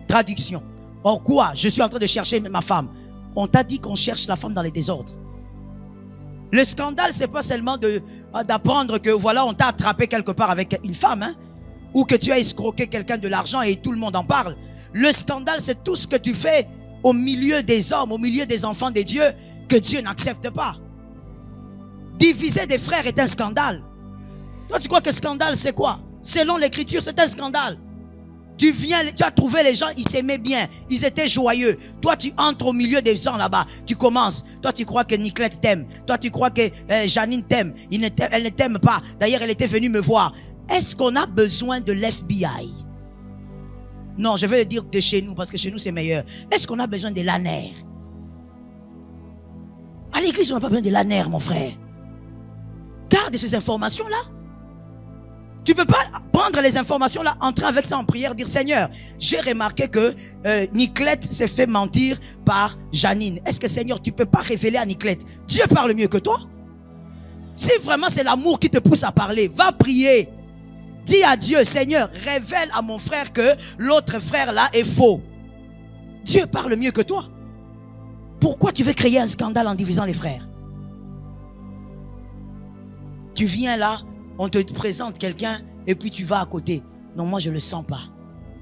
Speaker 1: Traduction. Or quoi? Je suis en train de chercher ma femme. On t'a dit qu'on cherche la femme dans les désordres. Le scandale, c'est pas seulement d'apprendre que voilà, on t'a attrapé quelque part avec une femme, hein, ou que tu as escroqué quelqu'un de l'argent et tout le monde en parle. Le scandale, c'est tout ce que tu fais au milieu des hommes, au milieu des enfants de Dieu, que Dieu n'accepte pas. Diviser des frères est un scandale. Toi, tu crois que scandale, c'est quoi? Selon l'écriture, c'est un scandale. Tu as trouvé les gens, ils s'aimaient bien, ils étaient joyeux. Toi, tu entres au milieu des gens là-bas, tu commences. Toi, tu crois que Niclette t'aime. Toi, tu crois que Janine t'aime. Elle ne t'aime pas. D'ailleurs, elle était venue me voir. Est-ce qu'on a besoin de l'FBI? Non, je vais le dire de chez nous, parce que chez nous, c'est meilleur. Est-ce qu'on a besoin de l'ANER? À l'église, on n'a pas besoin de l'ANER, mon frère. Garde ces informations-là. Tu peux pas prendre les informations là, entrer avec ça en prière, dire Seigneur, j'ai remarqué que Niclette s'est fait mentir par Janine. Est-ce que Seigneur, tu peux pas révéler à Niclette? Dieu parle mieux que toi. Si vraiment c'est l'amour qui te pousse à parler, va prier. Dis à Dieu, Seigneur, révèle à mon frère que l'autre frère là est faux. Dieu parle mieux que toi. Pourquoi tu veux créer un scandale en divisant les frères? Tu viens là, on te présente quelqu'un et puis tu vas à côté. Non, moi je le sens pas.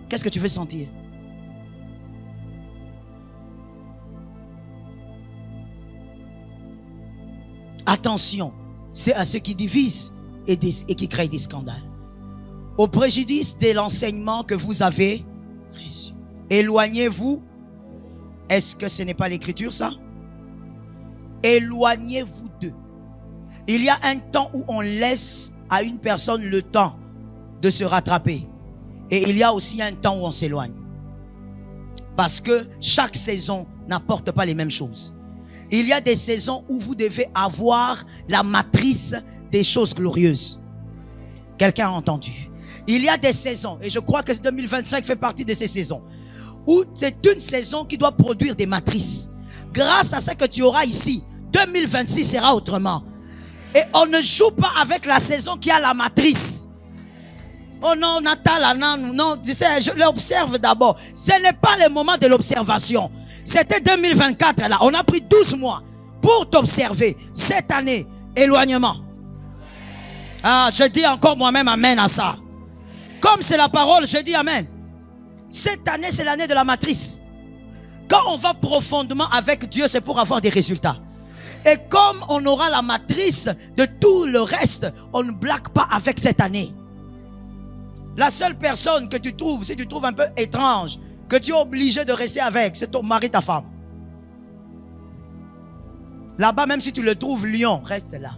Speaker 1: Qu'est-ce que tu veux sentir? Attention, c'est à ceux qui divisent et qui créent des scandales. Au préjudice de l'enseignement que vous avez reçu. Éloignez-vous. Est-ce que ce n'est pas l'écriture ça? Éloignez-vous d'eux. Il y a un temps où on laisse à une personne le temps de se rattraper. Et il y a aussi un temps où on s'éloigne. Parce que chaque saison n'apporte pas les mêmes choses. Il y a des saisons où vous devez avoir la matrice des choses glorieuses. Quelqu'un a entendu? Il y a des saisons, et je crois que 2025 fait partie de ces saisons, où c'est une saison qui doit produire des matrices. Grâce à ce que tu auras ici, 2026 sera autrement. Et on ne joue pas avec la saison qui a la matrice. Oh non, Natal, non, tu sais, je l'observe d'abord. Ce n'est pas le moment de l'observation. C'était 2024 là. On a pris 12 mois pour t'observer. Cette année, éloignement. Ah, je dis encore moi-même amen à ça. Comme c'est la parole, je dis amen. Cette année, c'est l'année de la matrice. Quand on va profondément avec Dieu, c'est pour avoir des résultats. Et comme on aura la matrice de tout le reste, on ne blague pas avec cette année. La seule personne que tu trouves, si tu trouves un peu étrange, que tu es obligé de rester avec, c'est ton mari, ta femme. Là-bas, même si tu le trouves lion, reste là.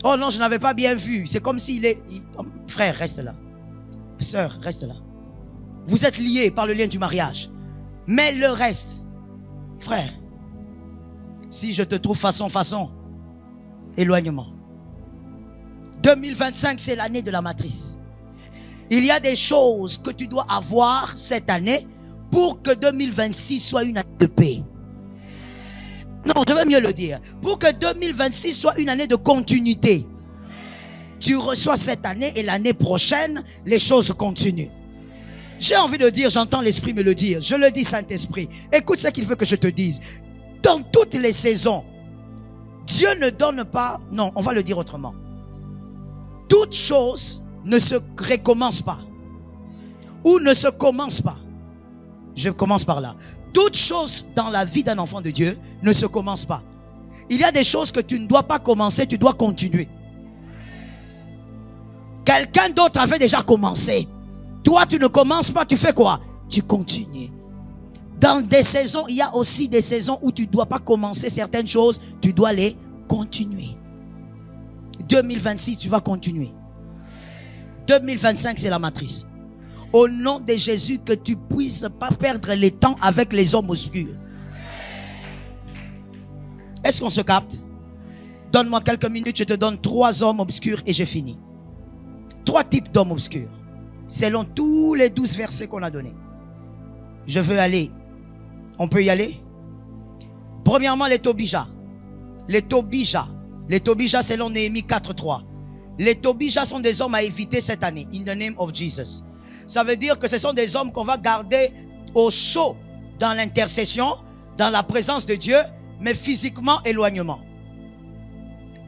Speaker 1: Oh non, je n'avais pas bien vu. C'est comme s'il est... Frère, reste là. Sœur, reste là. Vous êtes liés par le lien du mariage. Mais le reste, frère, si je te trouve façon, éloignement. 2025, c'est l'année de la matrice. Il y a des choses que tu dois avoir cette année pour que 2026 soit une année de paix. Non, je vais mieux le dire. Pour que 2026 soit une année de continuité. Tu reçois cette année et l'année prochaine, les choses continuent. J'ai envie de dire, j'entends l'Esprit me le dire. Je le dis, Saint-Esprit. Écoute ce qu'il veut que je te dise. Dans toutes les saisons, Dieu ne donne pas... Non, on va le dire autrement. Toute chose ne se recommence pas. Ou ne se commence pas. Je commence par là. Toute chose dans la vie d'un enfant de Dieu ne se commence pas. Il y a des choses que tu ne dois pas commencer, tu dois continuer. Quelqu'un d'autre avait déjà commencé. Toi, tu ne commences pas, tu fais quoi? Tu continues. Dans des saisons, il y a aussi des saisons où tu ne dois pas commencer certaines choses, tu dois les continuer. 2026, tu vas continuer. 2025, c'est la matrice. Au nom de Jésus, que tu puisses pas perdre le temps avec les hommes obscurs. Est-ce qu'on se capte? Donne-moi quelques minutes, je te donne 3 hommes obscurs et j'ai fini. 3 types d'hommes obscurs, selon tous les 12 versets qu'on a donnés. Je veux aller. On peut y aller? Premièrement, les Tobija. Les Tobija. Les Tobija, selon Néhémie 4:3. Les Tobija sont des hommes à éviter cette année. In the name of Jesus. Ça veut dire que ce sont des hommes qu'on va garder au chaud dans l'intercession, dans la présence de Dieu, mais physiquement éloignement.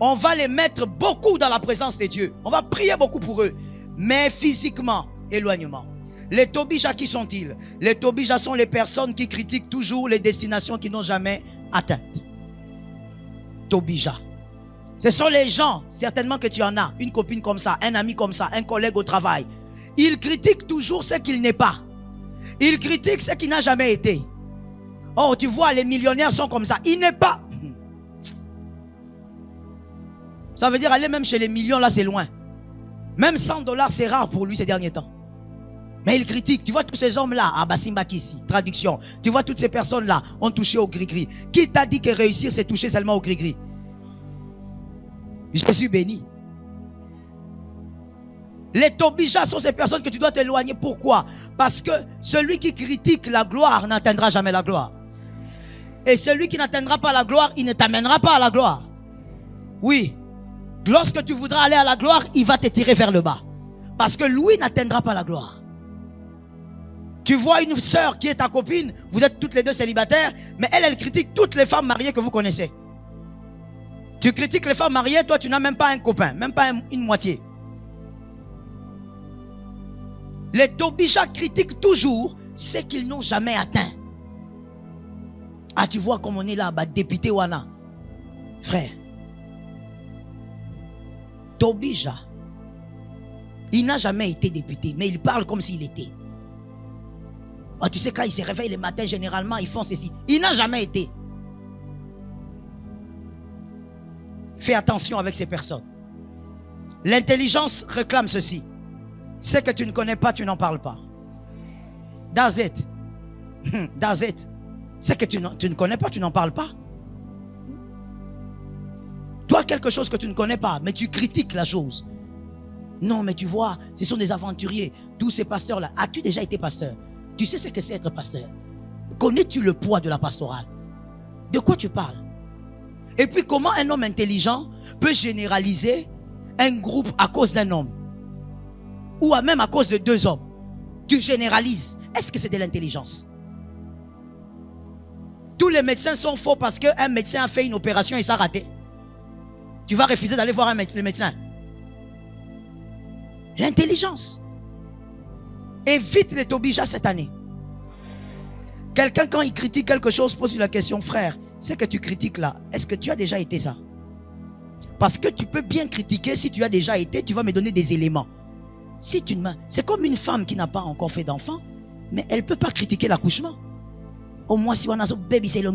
Speaker 1: On va les mettre beaucoup dans la présence de Dieu. On va prier beaucoup pour eux, mais physiquement éloignement. Les Tobija, qui sont-ils? Les Tobija sont les personnes qui critiquent toujours les destinations qu'ils n'ont jamais atteintes. Tobija. Ce sont les gens, certainement que tu en as, une copine comme ça, un ami comme ça, un collègue au travail. Il critique toujours ce qu'il n'est pas. Il critique ce qui n'a jamais été. Oh, tu vois, les millionnaires sont comme ça. Il n'est pas. Ça veut dire aller même chez les millions, là, c'est loin. Même $100, c'est rare pour lui ces derniers temps. Mais il critique. Tu vois tous ces hommes-là, Abasimbakisi, traduction. Tu vois toutes ces personnes-là ont touché au gris-gris. Qui t'a dit que réussir, c'est toucher seulement au gris-gris? Jésus béni. Les Tobija sont ces personnes que tu dois t'éloigner. Pourquoi? Parce que celui qui critique la gloire n'atteindra jamais la gloire. Et celui qui n'atteindra pas la gloire, il ne t'amènera pas à la gloire. Oui. Lorsque tu voudras aller à la gloire, il va te tirer vers le bas. Parce que lui n'atteindra pas la gloire. Tu vois une sœur qui est ta copine, vous êtes toutes les deux célibataires, mais elle critique toutes les femmes mariées que vous connaissez. Tu critiques les femmes mariées, toi tu n'as même pas un copain, même pas une moitié. Les Tobija critiquent toujours ce qu'ils n'ont jamais atteint. Ah, tu vois comme on est là, bah, député Wana. Frère. Tobija, il n'a jamais été député, mais il parle comme s'il était. Oh, tu sais, quand il se réveille le matin, généralement, ils font ceci. Il n'a jamais été. Fais attention avec ces personnes. L'intelligence réclame ceci. Ce que tu ne connais pas, tu n'en parles pas. That's it. That's it. Ce que tu ne connais pas, tu n'en parles pas. Toi, quelque chose que tu ne connais pas, mais tu critiques la chose. Non, mais tu vois, ce sont des aventuriers. Tous ces pasteurs-là. As-tu déjà été pasteur? Tu sais ce que c'est être pasteur? Connais-tu le poids de la pastorale? De quoi tu parles? Et puis, comment un homme intelligent peut généraliser un groupe à cause d'un homme? Ou même à cause de 2 hommes? Tu généralises. Est-ce que c'est de l'intelligence? Tous les médecins sont faux parce qu'un médecin a fait une opération et ça a raté. Tu vas refuser d'aller voir le médecin. L'intelligence. Évite les Tobija cette année. Quelqu'un, quand il critique quelque chose, pose la question, frère, ce que tu critiques là, est-ce que tu as déjà été ça? Parce que tu peux bien critiquer, si tu as déjà été, tu vas me donner des éléments. Si tu ne... C'est comme une femme qui n'a pas encore fait d'enfant, mais elle ne peut pas critiquer l'accouchement. Au moins, si on a son baby, c'est long.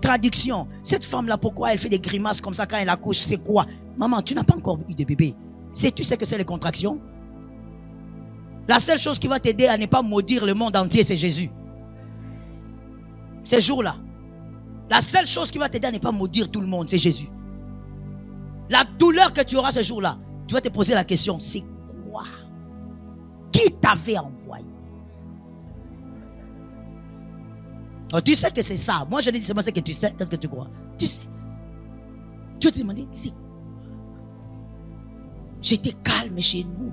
Speaker 1: Traduction, cette femme-là, pourquoi elle fait des grimaces comme ça quand elle accouche? C'est quoi? Maman, tu n'as pas encore eu de bébé. Sais-tu ce que c'est les contractions? La seule chose qui va t'aider à ne pas maudire le monde entier, c'est Jésus. Ces jours-là, la seule chose qui va t'aider à ne pas maudire tout le monde, c'est Jésus. La douleur que tu auras ce jour-là, tu vas te poser la question, c'est quoi? Qui t'avait envoyé? Oh, tu sais que c'est ça. Moi, je dis seulement ce que tu sais. Qu'est-ce que tu crois? Tu sais. Tu vas te demander, c'est quoi? J'étais calme chez nous.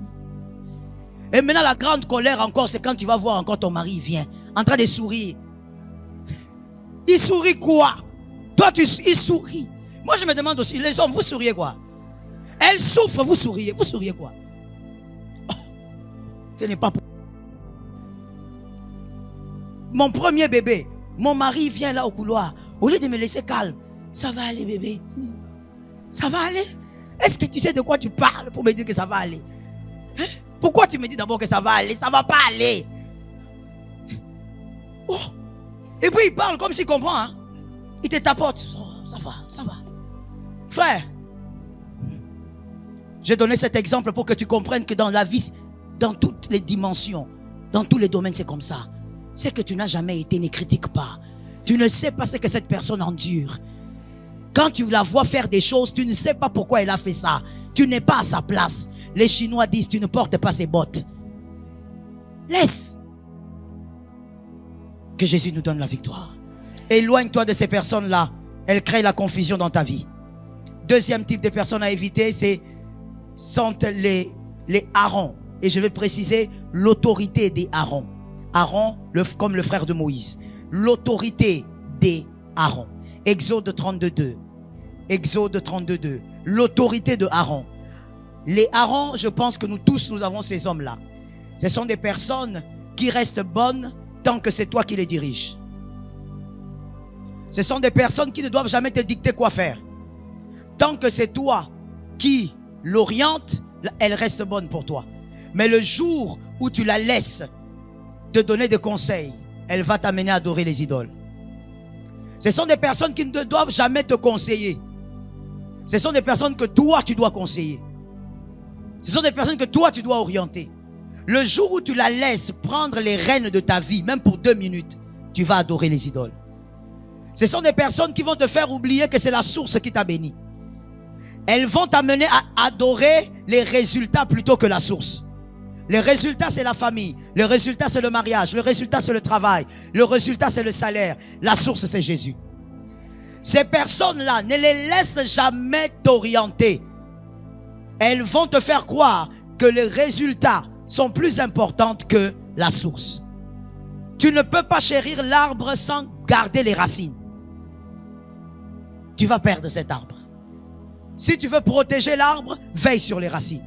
Speaker 1: Et maintenant, la grande colère encore, c'est quand tu vas voir encore ton mari vient, en train de sourire. Il sourit quoi? Toi, il sourit. Moi, je me demande aussi, les hommes, vous souriez quoi? Elle souffre, vous souriez. Vous souriez quoi? Oh, ce n'est pas pour... Mon premier bébé, mon mari vient là au couloir. Au lieu de me laisser calme, ça va aller bébé. Ça va aller? Est-ce que tu sais de quoi tu parles pour me dire que ça va aller? Hein? Pourquoi tu me dis d'abord que ça va aller? Ça ne va pas aller. Oh. Et puis il parle comme s'il comprend. Hein? Il te tapote. Oh, ça va, ça va. Frère, j'ai donné cet exemple pour que tu comprennes que dans la vie, dans toutes les dimensions, dans tous les domaines, c'est comme ça. C'est que tu n'as jamais été, ne critique pas. Tu ne sais pas ce que cette personne endure. Quand tu la vois faire des choses, tu ne sais pas pourquoi elle a fait ça. Tu n'es pas à sa place. Les Chinois disent, tu ne portes pas ses bottes. Laisse. Que Jésus nous donne la victoire. Éloigne-toi de ces personnes-là. Elles créent la confusion dans ta vie. Deuxième type de personnes à éviter, sont les Aaron. Et je vais préciser l'autorité des Aaron. Aaron, comme le frère de Moïse. L'autorité des Aaron. Exode 32:2. Exode 32:2. L'autorité de Aaron. Les Aaron, je pense que nous tous, nous avons ces hommes-là. Ce sont des personnes qui restent bonnes tant que c'est toi qui les diriges. Ce sont des personnes qui ne doivent jamais te dicter quoi faire. Tant que c'est toi qui l'oriente, elle reste bonne pour toi. Mais le jour où tu la laisses te donner des conseils, elle va t'amener à adorer les idoles. Ce sont des personnes qui ne doivent jamais te conseiller. Ce sont des personnes que toi tu dois conseiller. Ce sont des personnes que toi tu dois orienter. Le jour où tu la laisses prendre les rênes de ta vie, même pour 2 minutes, tu vas adorer les idoles. Ce sont des personnes qui vont te faire oublier que c'est la source qui t'a béni. Elles vont t'amener à adorer les résultats plutôt que la source. Le résultat, c'est la famille. Le résultat, c'est le mariage. Le résultat, c'est le travail. Le résultat, c'est le salaire. La source, c'est Jésus. Ces personnes-là, ne les laisse jamais t'orienter. Elles vont te faire croire que les résultats sont plus importants que la source. Tu ne peux pas chérir l'arbre sans garder les racines. Tu vas perdre cet arbre. Si tu veux protéger l'arbre, veille sur les racines.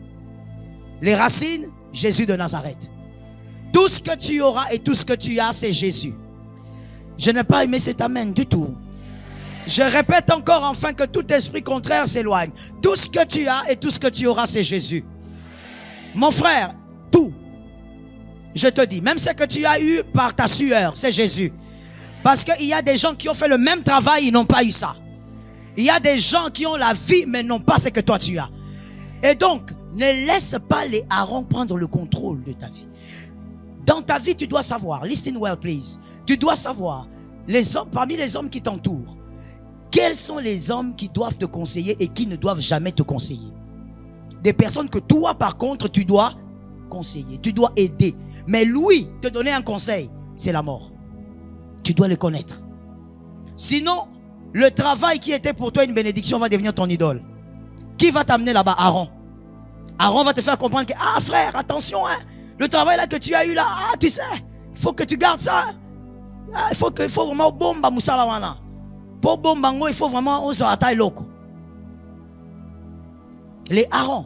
Speaker 1: Les racines, Jésus de Nazareth. Tout ce que tu auras et tout ce que tu as, c'est Jésus. Je n'ai pas aimé cet amen du tout. Je répète encore enfin que tout esprit contraire s'éloigne. Tout ce que tu as et tout ce que tu auras, c'est Jésus. Mon frère, tout. Je te dis, même ce que tu as eu par ta sueur, c'est Jésus. Parce qu'il y a des gens qui ont fait le même travail, ils n'ont pas eu ça. Il y a des gens qui ont la vie, mais n'ont pas ce que toi tu as. Et donc, ne laisse pas les Aaron prendre le contrôle de ta vie. Dans ta vie, tu dois savoir, listen well please, tu dois savoir, les hommes, parmi les hommes qui t'entourent, quels sont les hommes qui doivent te conseiller et qui ne doivent jamais te conseiller. Des personnes que toi, par contre, tu dois conseiller, tu dois aider. Mais lui, te donner un conseil, c'est la mort. Tu dois le connaître. Sinon, le travail qui était pour toi une bénédiction va devenir ton idole. Qui va t'amener là-bas? Aaron. Aaron va te faire comprendre que, ah frère, attention, hein, le travail là que tu as eu là, ah, tu sais, il faut que tu gardes ça. Ah, il faut vraiment bomba moussalawana. Pour bombango, il faut vraiment on se taille loco. Les Aaron.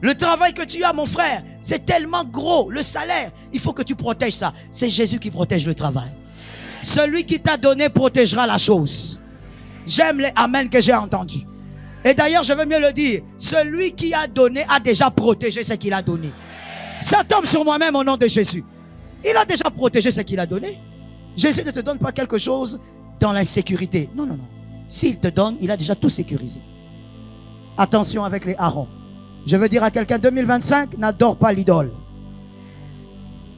Speaker 1: Le travail que tu as, mon frère, c'est tellement gros. Le salaire, il faut que tu protèges ça. C'est Jésus qui protège le travail. Celui qui t'a donné protégera la chose. J'aime les amen que j'ai entendus. Et d'ailleurs, je veux mieux le dire. Celui qui a donné a déjà protégé ce qu'il a donné. Ça tombe sur moi-même au nom de Jésus. Il a déjà protégé ce qu'il a donné. Jésus ne te donne pas quelque chose dans l'insécurité. Non, non, non. S'il te donne, il a déjà tout sécurisé. Attention avec les harons. Je veux dire à quelqu'un, 2025, n'adore pas l'idole.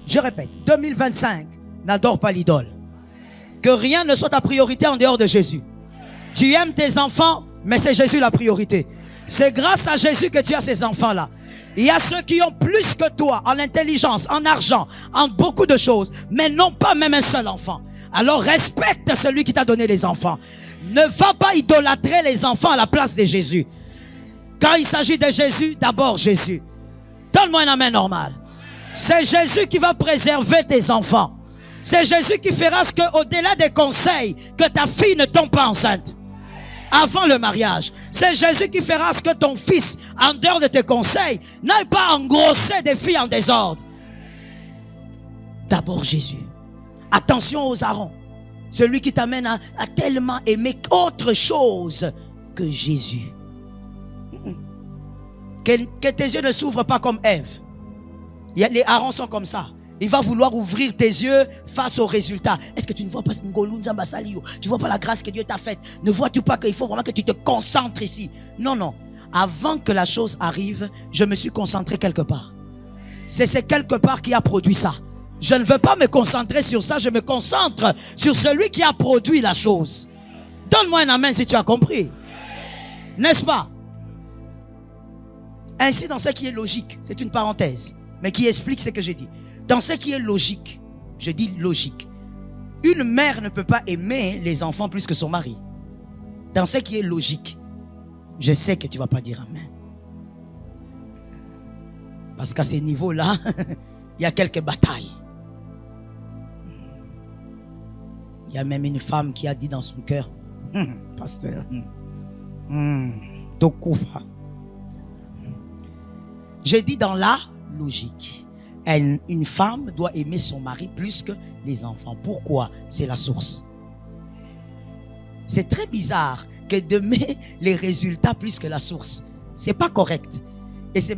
Speaker 1: Je répète, 2025, n'adore pas l'idole. Que rien ne soit ta priorité en dehors de Jésus. Tu aimes tes enfants, mais c'est Jésus la priorité. C'est grâce à Jésus que tu as ces enfants-là. Il y a ceux qui ont plus que toi en intelligence, en argent, en beaucoup de choses, mais n'ont pas même un seul enfant. Alors respecte celui qui t'a donné les enfants. Ne va pas idolâtrer les enfants à la place de Jésus. Quand il s'agit de Jésus, d'abord Jésus. Donne-moi un amen normal. C'est Jésus qui va préserver tes enfants. C'est Jésus qui fera ce que, au-delà des conseils, que ta fille ne tombe pas enceinte avant le mariage. C'est Jésus qui fera ce que ton fils, en dehors de tes conseils, n'aille pas engrosser des filles en désordre. D'abord Jésus. Attention aux harons. Celui qui t'amène à tellement aimer autre chose que Jésus. Que tes yeux ne s'ouvrent pas comme Ève. Les harons sont comme ça. Il va vouloir ouvrir tes yeux face aux résultats. Est-ce que tu ne vois pas tu vois pas la grâce que Dieu t'a faite? Ne vois-tu pas qu'il faut vraiment que tu te concentres ici? Non, non. Avant que la chose arrive, je me suis concentré quelque part. C'est ce quelque part qui a produit ça. Je ne veux pas me concentrer sur ça, je me concentre sur celui qui a produit la chose. Donne-moi un amen si tu as compris. N'est-ce pas? Ainsi, dans ce qui est logique, c'est une parenthèse, mais qui explique ce que j'ai dit. Dans ce qui est logique, je dis logique, une mère ne peut pas aimer les enfants plus que son mari. Dans ce qui est logique, je sais que tu ne vas pas dire amen. Parce qu'à ces niveaux-là, il y a quelques batailles. Il y a même une femme qui a dit dans son cœur, pasteur, Tokoufa. J'ai dit dans la logique. Une femme doit aimer son mari plus que les enfants. Pourquoi? C'est la source. C'est très bizarre que d'aimer les résultats plus que la source. C'est pas correct. Et c'est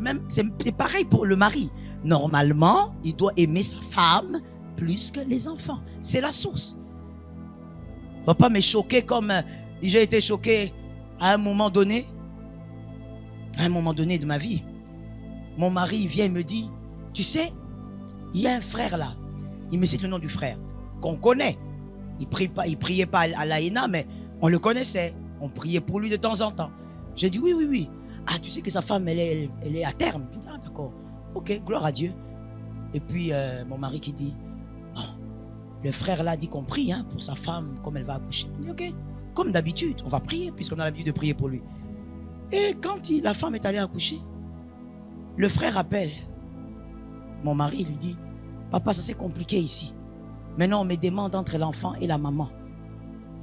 Speaker 1: pareil pour le mari. Normalement, il doit aimer sa femme plus que les enfants. C'est la source. Va pas me choquer comme j'ai été choqué à un moment donné. À un moment donné de ma vie. Mon mari, il vient et me dit, tu sais, il y a un frère là. Il me cite le nom du frère qu'on connaît. Il priait pas à l'AENA, mais on le connaissait. On priait pour lui de temps en temps. J'ai dit oui, oui, oui. Ah, tu sais que sa femme, elle est à terme. Ah, d'accord. Ok, gloire à Dieu. Et puis, mon mari qui dit, oh, le frère là dit qu'on prie pour sa femme, comme elle va accoucher. Il dit, ok, comme d'habitude, on va prier, puisqu'on a l'habitude de prier pour lui. Et quand la femme est allée accoucher, le frère appelle mon mari, il lui dit, papa, ça c'est compliqué ici. Maintenant, on me demande entre l'enfant et la maman.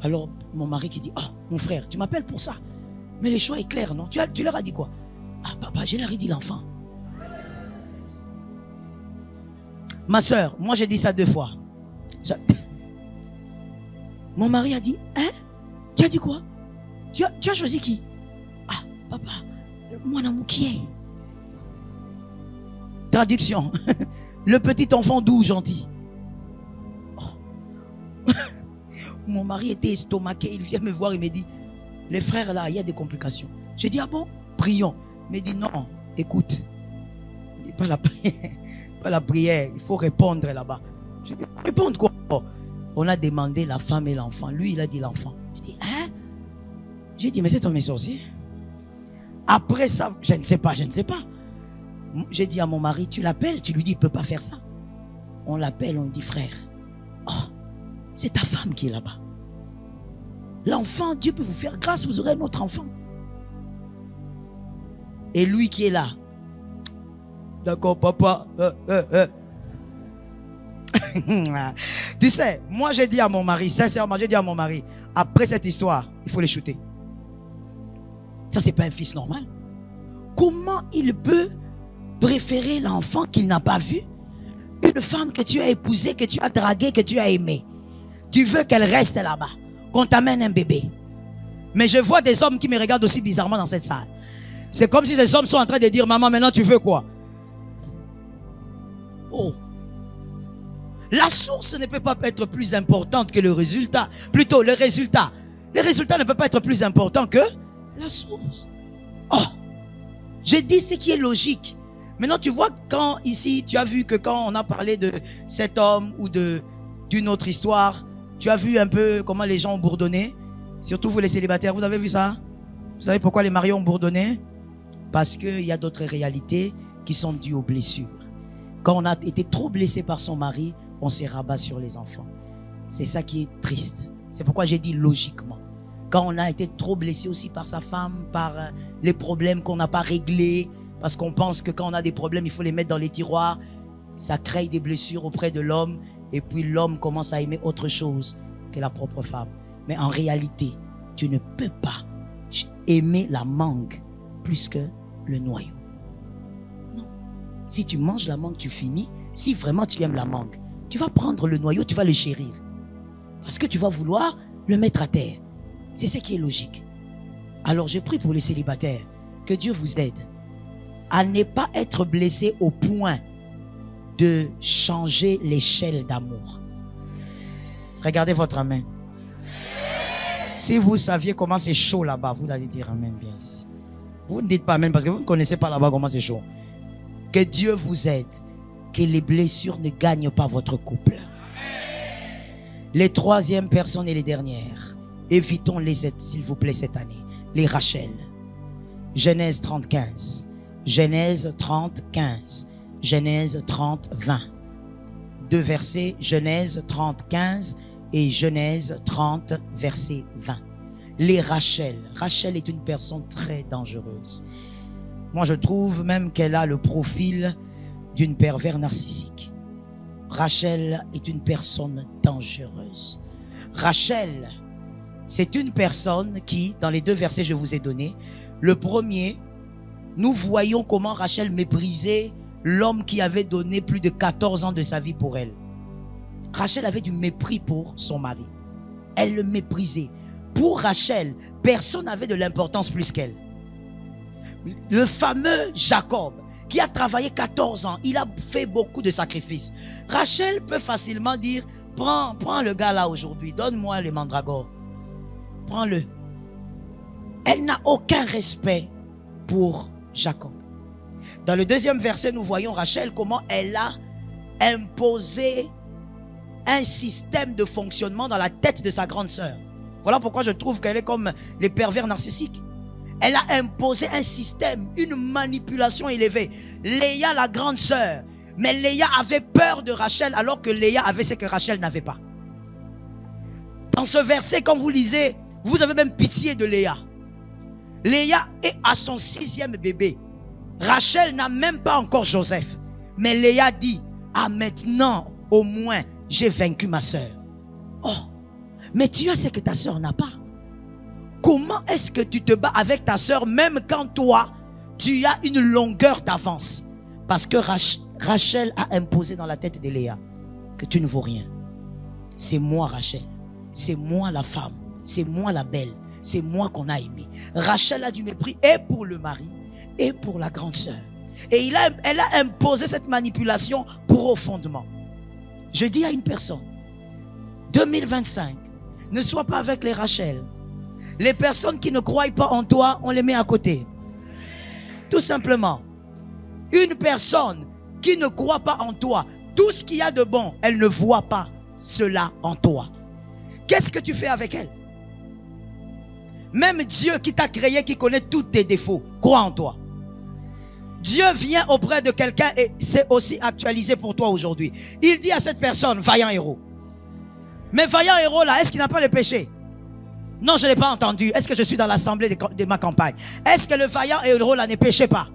Speaker 1: Alors, mon mari qui dit, oh, mon frère, tu m'appelles pour ça. Mais le choix est clair, non? Tu leur as dit quoi? Ah, papa, je leur ai dit l'enfant. Ma soeur, moi j'ai dit ça 2 fois. Mon mari a dit, hein? Tu as dit quoi? Tu as choisi qui? Ah, papa, moi n'a moukié. Traduction. Le petit enfant doux, gentil. Oh. Mon mari était estomaqué. Il vient me voir, il me dit, les frères là, il y a des complications. J'ai dit, ah bon? Prions. Il me dit, non, écoute. Pas la prière. Pas la prière. Il faut répondre là-bas. J'ai dit, répondre quoi? Oh. On a demandé la femme et l'enfant. Lui, il a dit l'enfant. J'ai dit, hein? J'ai dit, mais c'est ton mes sorcier. Après ça, je ne sais pas. J'ai dit à mon mari, tu l'appelles, tu lui dis, il ne peut pas faire ça. On l'appelle, on dit, frère, oh, c'est ta femme qui est là-bas. L'enfant, Dieu peut vous faire grâce, vous aurez un autre enfant. Et lui qui est là, d'accord, papa. Tu sais, moi j'ai dit à mon mari, sincèrement, j'ai dit à mon mari, après cette histoire, il faut les shooter. Ça, c'est pas un fils normal. Comment il peut préférer l'enfant qu'il n'a pas vu. Une femme que tu as épousée, que tu as draguée, que tu as aimée. Tu veux qu'elle reste là-bas, qu'on t'amène un bébé. Mais je vois des hommes qui me regardent aussi bizarrement dans cette salle. C'est comme si ces hommes sont en train de dire, maman, maintenant tu veux quoi? Oh. La source ne peut pas être plus importante que le résultat. Plutôt, le résultat. Le résultat ne peut pas être plus important que la source. Oh. J'ai dit ce qui est logique. Maintenant, tu vois, quand ici, tu as vu que quand on a parlé de cet homme ou d'une autre histoire, tu as vu un peu comment les gens ont bourdonné. Surtout vous les célibataires, vous avez vu ça? Vous savez pourquoi les mariés ont bourdonné? Parce qu'il y a d'autres réalités qui sont dues aux blessures. Quand on a été trop blessé par son mari, on s'est rabat sur les enfants. C'est ça qui est triste. C'est pourquoi j'ai dit logiquement. Quand on a été trop blessé aussi par sa femme, par les problèmes qu'on n'a pas réglés, parce qu'on pense que quand on a des problèmes, il faut les mettre dans les tiroirs, ça crée des blessures auprès de l'homme, et puis l'homme commence à aimer autre chose que la propre femme. Mais en réalité, tu ne peux pas aimer la mangue plus que le noyau. Non. Si tu manges la mangue, tu finis. Si vraiment tu aimes la mangue, tu vas prendre le noyau, tu vas le chérir. Parce que tu vas vouloir le mettre à terre. C'est ce qui est logique. Alors je prie pour les célibataires, que Dieu vous aide à ne pas être blessé au point de changer l'échelle d'amour. Regardez votre main. Si vous saviez comment c'est chaud là-bas, vous allez dire amen bien. Vous ne dites pas amen parce que vous ne connaissez pas là-bas comment c'est chaud. Que Dieu vous aide, que les blessures ne gagnent pas votre couple. Les troisièmes personnes et les dernières, évitons-les s'il vous plaît cette année. Les Rachel. Genèse 30, 15. Genèse 30, 15. Genèse 30, 20. Deux versets, Genèse 30, 15 et Genèse 30, verset 20. Les Rachel. Rachel est une personne très dangereuse. Moi, je trouve même qu'elle a le profil d'une pervers narcissique. Rachel est une personne dangereuse. Rachel, c'est une personne qui, dans les deux versets que je vous ai donnés, le premier, nous voyons comment Rachel méprisait l'homme qui avait donné plus de 14 ans de sa vie pour elle. Rachel avait du mépris pour son mari. Elle le méprisait. Pour Rachel, personne n'avait de l'importance plus qu'elle. Le fameux Jacob, qui a travaillé 14 ans, il a fait beaucoup de sacrifices. Rachel peut facilement dire, prends le gars là aujourd'hui, donne-moi les mandragores. Prends-le. Elle n'a aucun respect pour Jacob. Dans le deuxième verset, nous voyons Rachel, comment elle a imposé un système de fonctionnement dans la tête de sa grande sœur. Voilà pourquoi je trouve qu'elle est comme les pervers narcissiques. Elle a imposé un système, une manipulation élevée. Léa, la grande sœur. Mais Léa avait peur de Rachel alors que Léa avait ce que Rachel n'avait pas. Dans ce verset, quand vous lisez, vous avez même pitié de Léa. Léa est à son 6e bébé. Rachel n'a même pas encore Joseph. Mais Léa dit, ah maintenant, au moins, j'ai vaincu ma sœur. Oh, mais tu as ce que ta sœur n'a pas. Comment est-ce que tu te bats avec ta sœur même quand toi, tu as une longueur d'avance? Parce que Rachel a imposé dans la tête de Léa que tu ne vaux rien. C'est moi Rachel. C'est moi la femme. C'est moi la belle. C'est moi qu'on a aimé. Rachel a du mépris et pour le mari et pour la grande sœur. Et elle a imposé cette manipulation profondément. Je dis à une personne, 2025, ne sois pas avec les Rachel. Les personnes qui ne croient pas en toi, on les met à côté. Tout simplement. Une personne qui ne croit pas en toi, tout ce qu'il y a de bon, elle ne voit pas cela en toi. Qu'est-ce que tu fais avec elle? Même Dieu qui t'a créé, qui connaît tous tes défauts, croit en toi. Dieu vient auprès de quelqu'un et c'est aussi actualisé pour toi aujourd'hui. Il dit à cette personne, vaillant héros. Mais vaillant héros là, est-ce qu'il n'a pas le péché? Non, je ne l'ai pas entendu. Est-ce que je suis dans l'assemblée de ma campagne? Est-ce que le vaillant héros là ne péchait pas?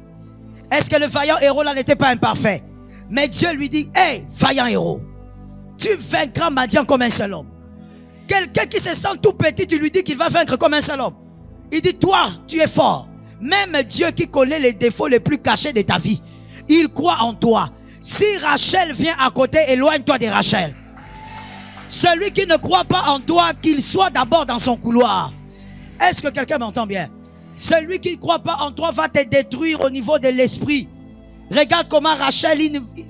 Speaker 1: Est-ce que le vaillant héros là n'était pas imparfait? Mais Dieu lui dit, hey, vaillant héros, tu vaincras Madian comme un seul homme. Quelqu'un qui se sent tout petit, tu lui dis qu'il va vaincre comme un seul homme. Il dit, toi, tu es fort. Même Dieu qui connaît les défauts les plus cachés de ta vie, il croit en toi. Si Rachel vient à côté, éloigne-toi de Rachel. Celui qui ne croit pas en toi, qu'il soit d'abord dans son couloir. Est-ce que quelqu'un m'entend bien? Celui qui ne croit pas en toi va te détruire au niveau de l'esprit. Regarde comment Rachel,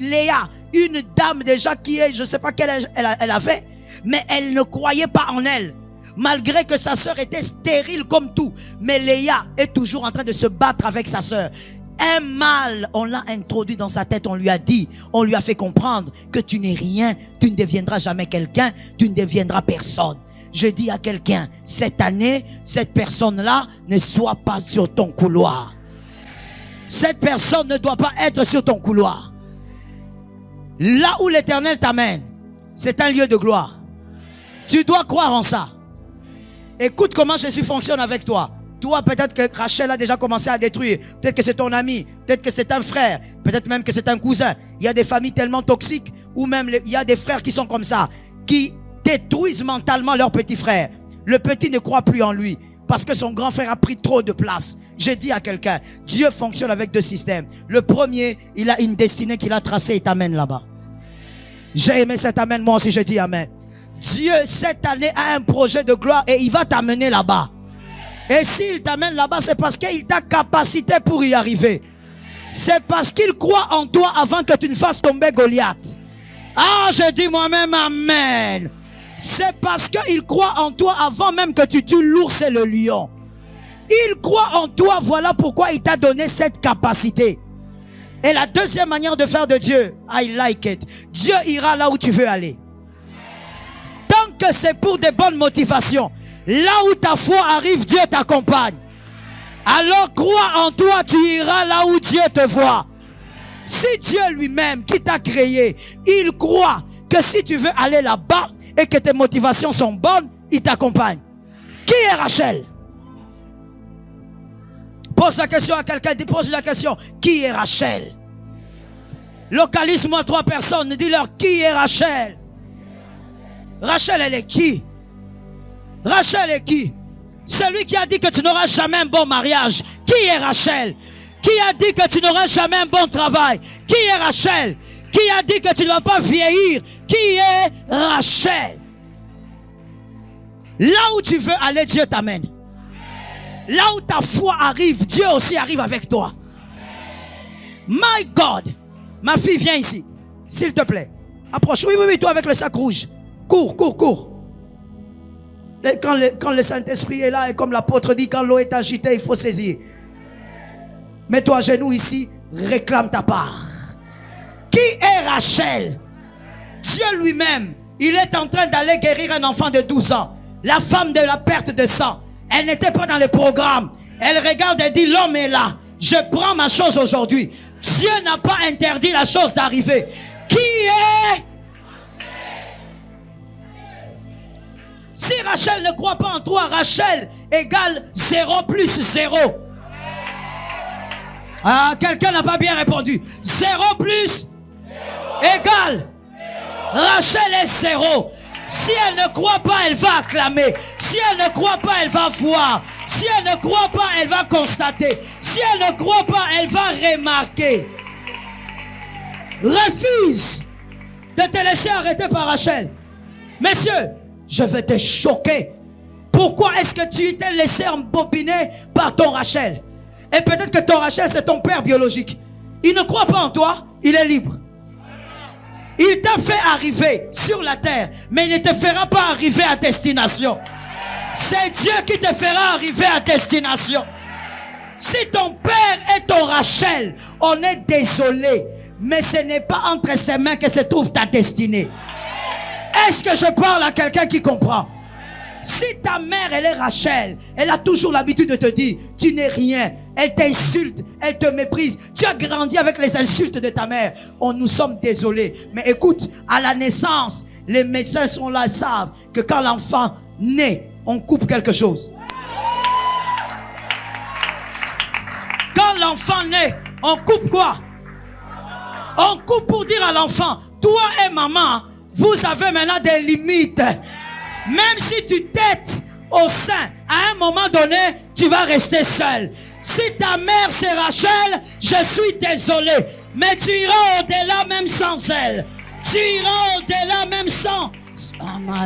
Speaker 1: Léa, une dame déjà qui est, je ne sais pas quelle âge elle avait, mais elle ne croyait pas en elle. Malgré que sa sœur était stérile comme tout. Mais Léa est toujours en train de se battre avec sa sœur. Un mal, on l'a introduit dans sa tête, on lui a dit, on lui a fait comprendre que tu n'es rien, tu ne deviendras jamais quelqu'un, tu ne deviendras personne. Je dis à quelqu'un, cette année, cette personne-là ne soit pas sur ton couloir. Cette personne ne doit pas être sur ton couloir. Là où l'Éternel t'amène, c'est un lieu de gloire. Tu dois croire en ça. Écoute comment Jésus fonctionne avec toi. Toi, peut-être que Rachel a déjà commencé à détruire. Peut-être que c'est ton ami. Peut-être que c'est un frère. Peut-être même que c'est un cousin. Il y a des familles tellement toxiques. Ou même il y a des frères qui sont comme ça. Qui détruisent mentalement leur petit frère. Le petit ne croit plus en lui. Parce que son grand frère a pris trop de place. J'ai dit à quelqu'un, Dieu fonctionne avec deux systèmes. Le premier, il a une destinée qu'il a tracée et t'amène là-bas. J'ai aimé cet amen, moi aussi je dis amen. Dieu, cette année, a un projet de gloire et il va t'amener là-bas. Et s'il t'amène là-bas, c'est parce qu'il t'a capacité pour y arriver. C'est parce qu'il croit en toi avant que tu ne fasses tomber Goliath. Ah, je dis moi-même amen. C'est parce qu'il croit en toi avant même que tu tues l'ours et le lion. Il croit en toi, voilà pourquoi il t'a donné cette capacité. Et la deuxième manière de faire de Dieu, I like it. Dieu ira là où tu veux aller. Tant que c'est pour des bonnes motivations, là où ta foi arrive, Dieu t'accompagne. Alors crois en toi, tu iras là où Dieu te voit. Si Dieu lui-même qui t'a créé, il croit que si tu veux aller là-bas et que tes motivations sont bonnes, il t'accompagne. Qui est Rachel? Pose la question à quelqu'un, pose la question. Qui est Rachel? Localise-moi 3 personnes, dis-leur qui est Rachel? Rachel, elle est qui? Rachel est qui? Celui qui a dit que tu n'auras jamais un bon mariage. Qui est Rachel? Qui a dit que tu n'auras jamais un bon travail? Qui est Rachel? Qui a dit que tu ne vas pas vieillir? Qui est Rachel? Là où tu veux aller, Dieu t'amène. Là où ta foi arrive, Dieu aussi arrive avec toi. My God. Ma fille, viens ici. S'il te plaît. Approche. Oui, oui, oui, toi avec le sac rouge. Cours, cours, cours. Quand le Saint-Esprit est là, et comme l'apôtre dit, quand l'eau est agitée, il faut saisir. Mets-toi à genoux ici, réclame ta part. Qui est Rachel? Dieu lui-même, il est en train d'aller guérir un enfant de 12 ans. La femme de la perte de sang. Elle n'était pas dans le programme. Elle regarde et dit, l'homme est là. Je prends ma chose aujourd'hui. Dieu n'a pas interdit la chose d'arriver. Qui est? Si Rachel ne croit pas en toi, Rachel égale 0 plus 0. Ah, quelqu'un n'a pas bien répondu. 0 plus égale. Rachel est 0. Si elle ne croit pas, elle va acclamer. Si elle ne croit pas, elle va voir. Si elle ne croit pas, elle va constater. Si elle ne croit pas, elle va remarquer. Refuse de te laisser arrêter par Rachel. Messieurs, je vais te choquer. Pourquoi est-ce que tu t'es laissé embobiner par ton Rachel? Et peut-être que ton Rachel, c'est ton père biologique. Il ne croit pas en toi, il est libre. Il t'a fait arriver sur la terre, mais il ne te fera pas arriver à destination. C'est Dieu qui te fera arriver à destination. Si ton père est ton Rachel, on est désolé, mais ce n'est pas entre ses mains que se trouve ta destinée. Est-ce que je parle à quelqu'un qui comprend? Si ta mère, elle est Rachel, elle a toujours l'habitude de te dire, tu n'es rien. Elle t'insulte, elle te méprise. Tu as grandi avec les insultes de ta mère. Nous sommes désolés. Mais écoute, à la naissance, les médecins sont là, savent que quand l'enfant naît, on coupe quelque chose. Quand l'enfant naît, on coupe quoi? On coupe pour dire à l'enfant, toi et maman, vous avez maintenant des limites. Même si tu t'aides au sein, à un moment donné, tu vas rester seul. Si ta mère c'est Rachel, je suis désolé, mais tu iras au-delà même sans elle. Tu iras au-delà même sans... Ah, my.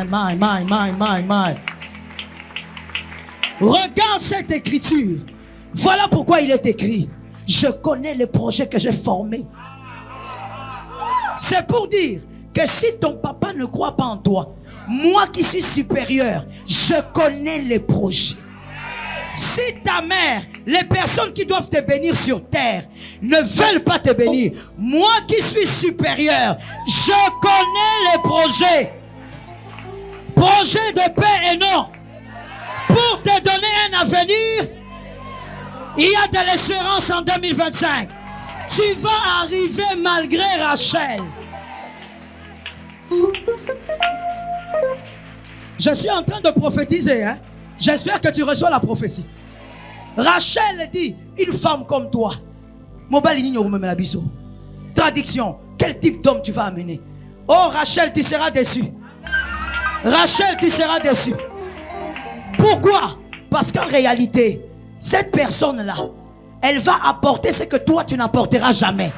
Speaker 1: Regarde cette écriture. Voilà pourquoi il est écrit. Je connais les projets que j'ai formés. C'est pour dire que si ton papa ne croit pas en toi, moi qui suis supérieur, je connais les projets. Si ta mère, les personnes qui doivent te bénir sur terre ne veulent pas te bénir, moi qui suis supérieur, je connais les projets. Projets de paix et non. Pour te donner un avenir, il y a de l'espérance en 2025. Tu vas arriver malgré Rachel. Je suis en train de prophétiser, hein? J'espère que tu reçois la prophétie. Rachel dit, une femme comme toi. Traduction, quel type d'homme tu vas amener? Oh Rachel, tu seras déçu. Rachel, tu seras déçu. Pourquoi? Parce qu'en réalité, cette personne-là, elle va apporter ce que toi tu n'apporteras jamais.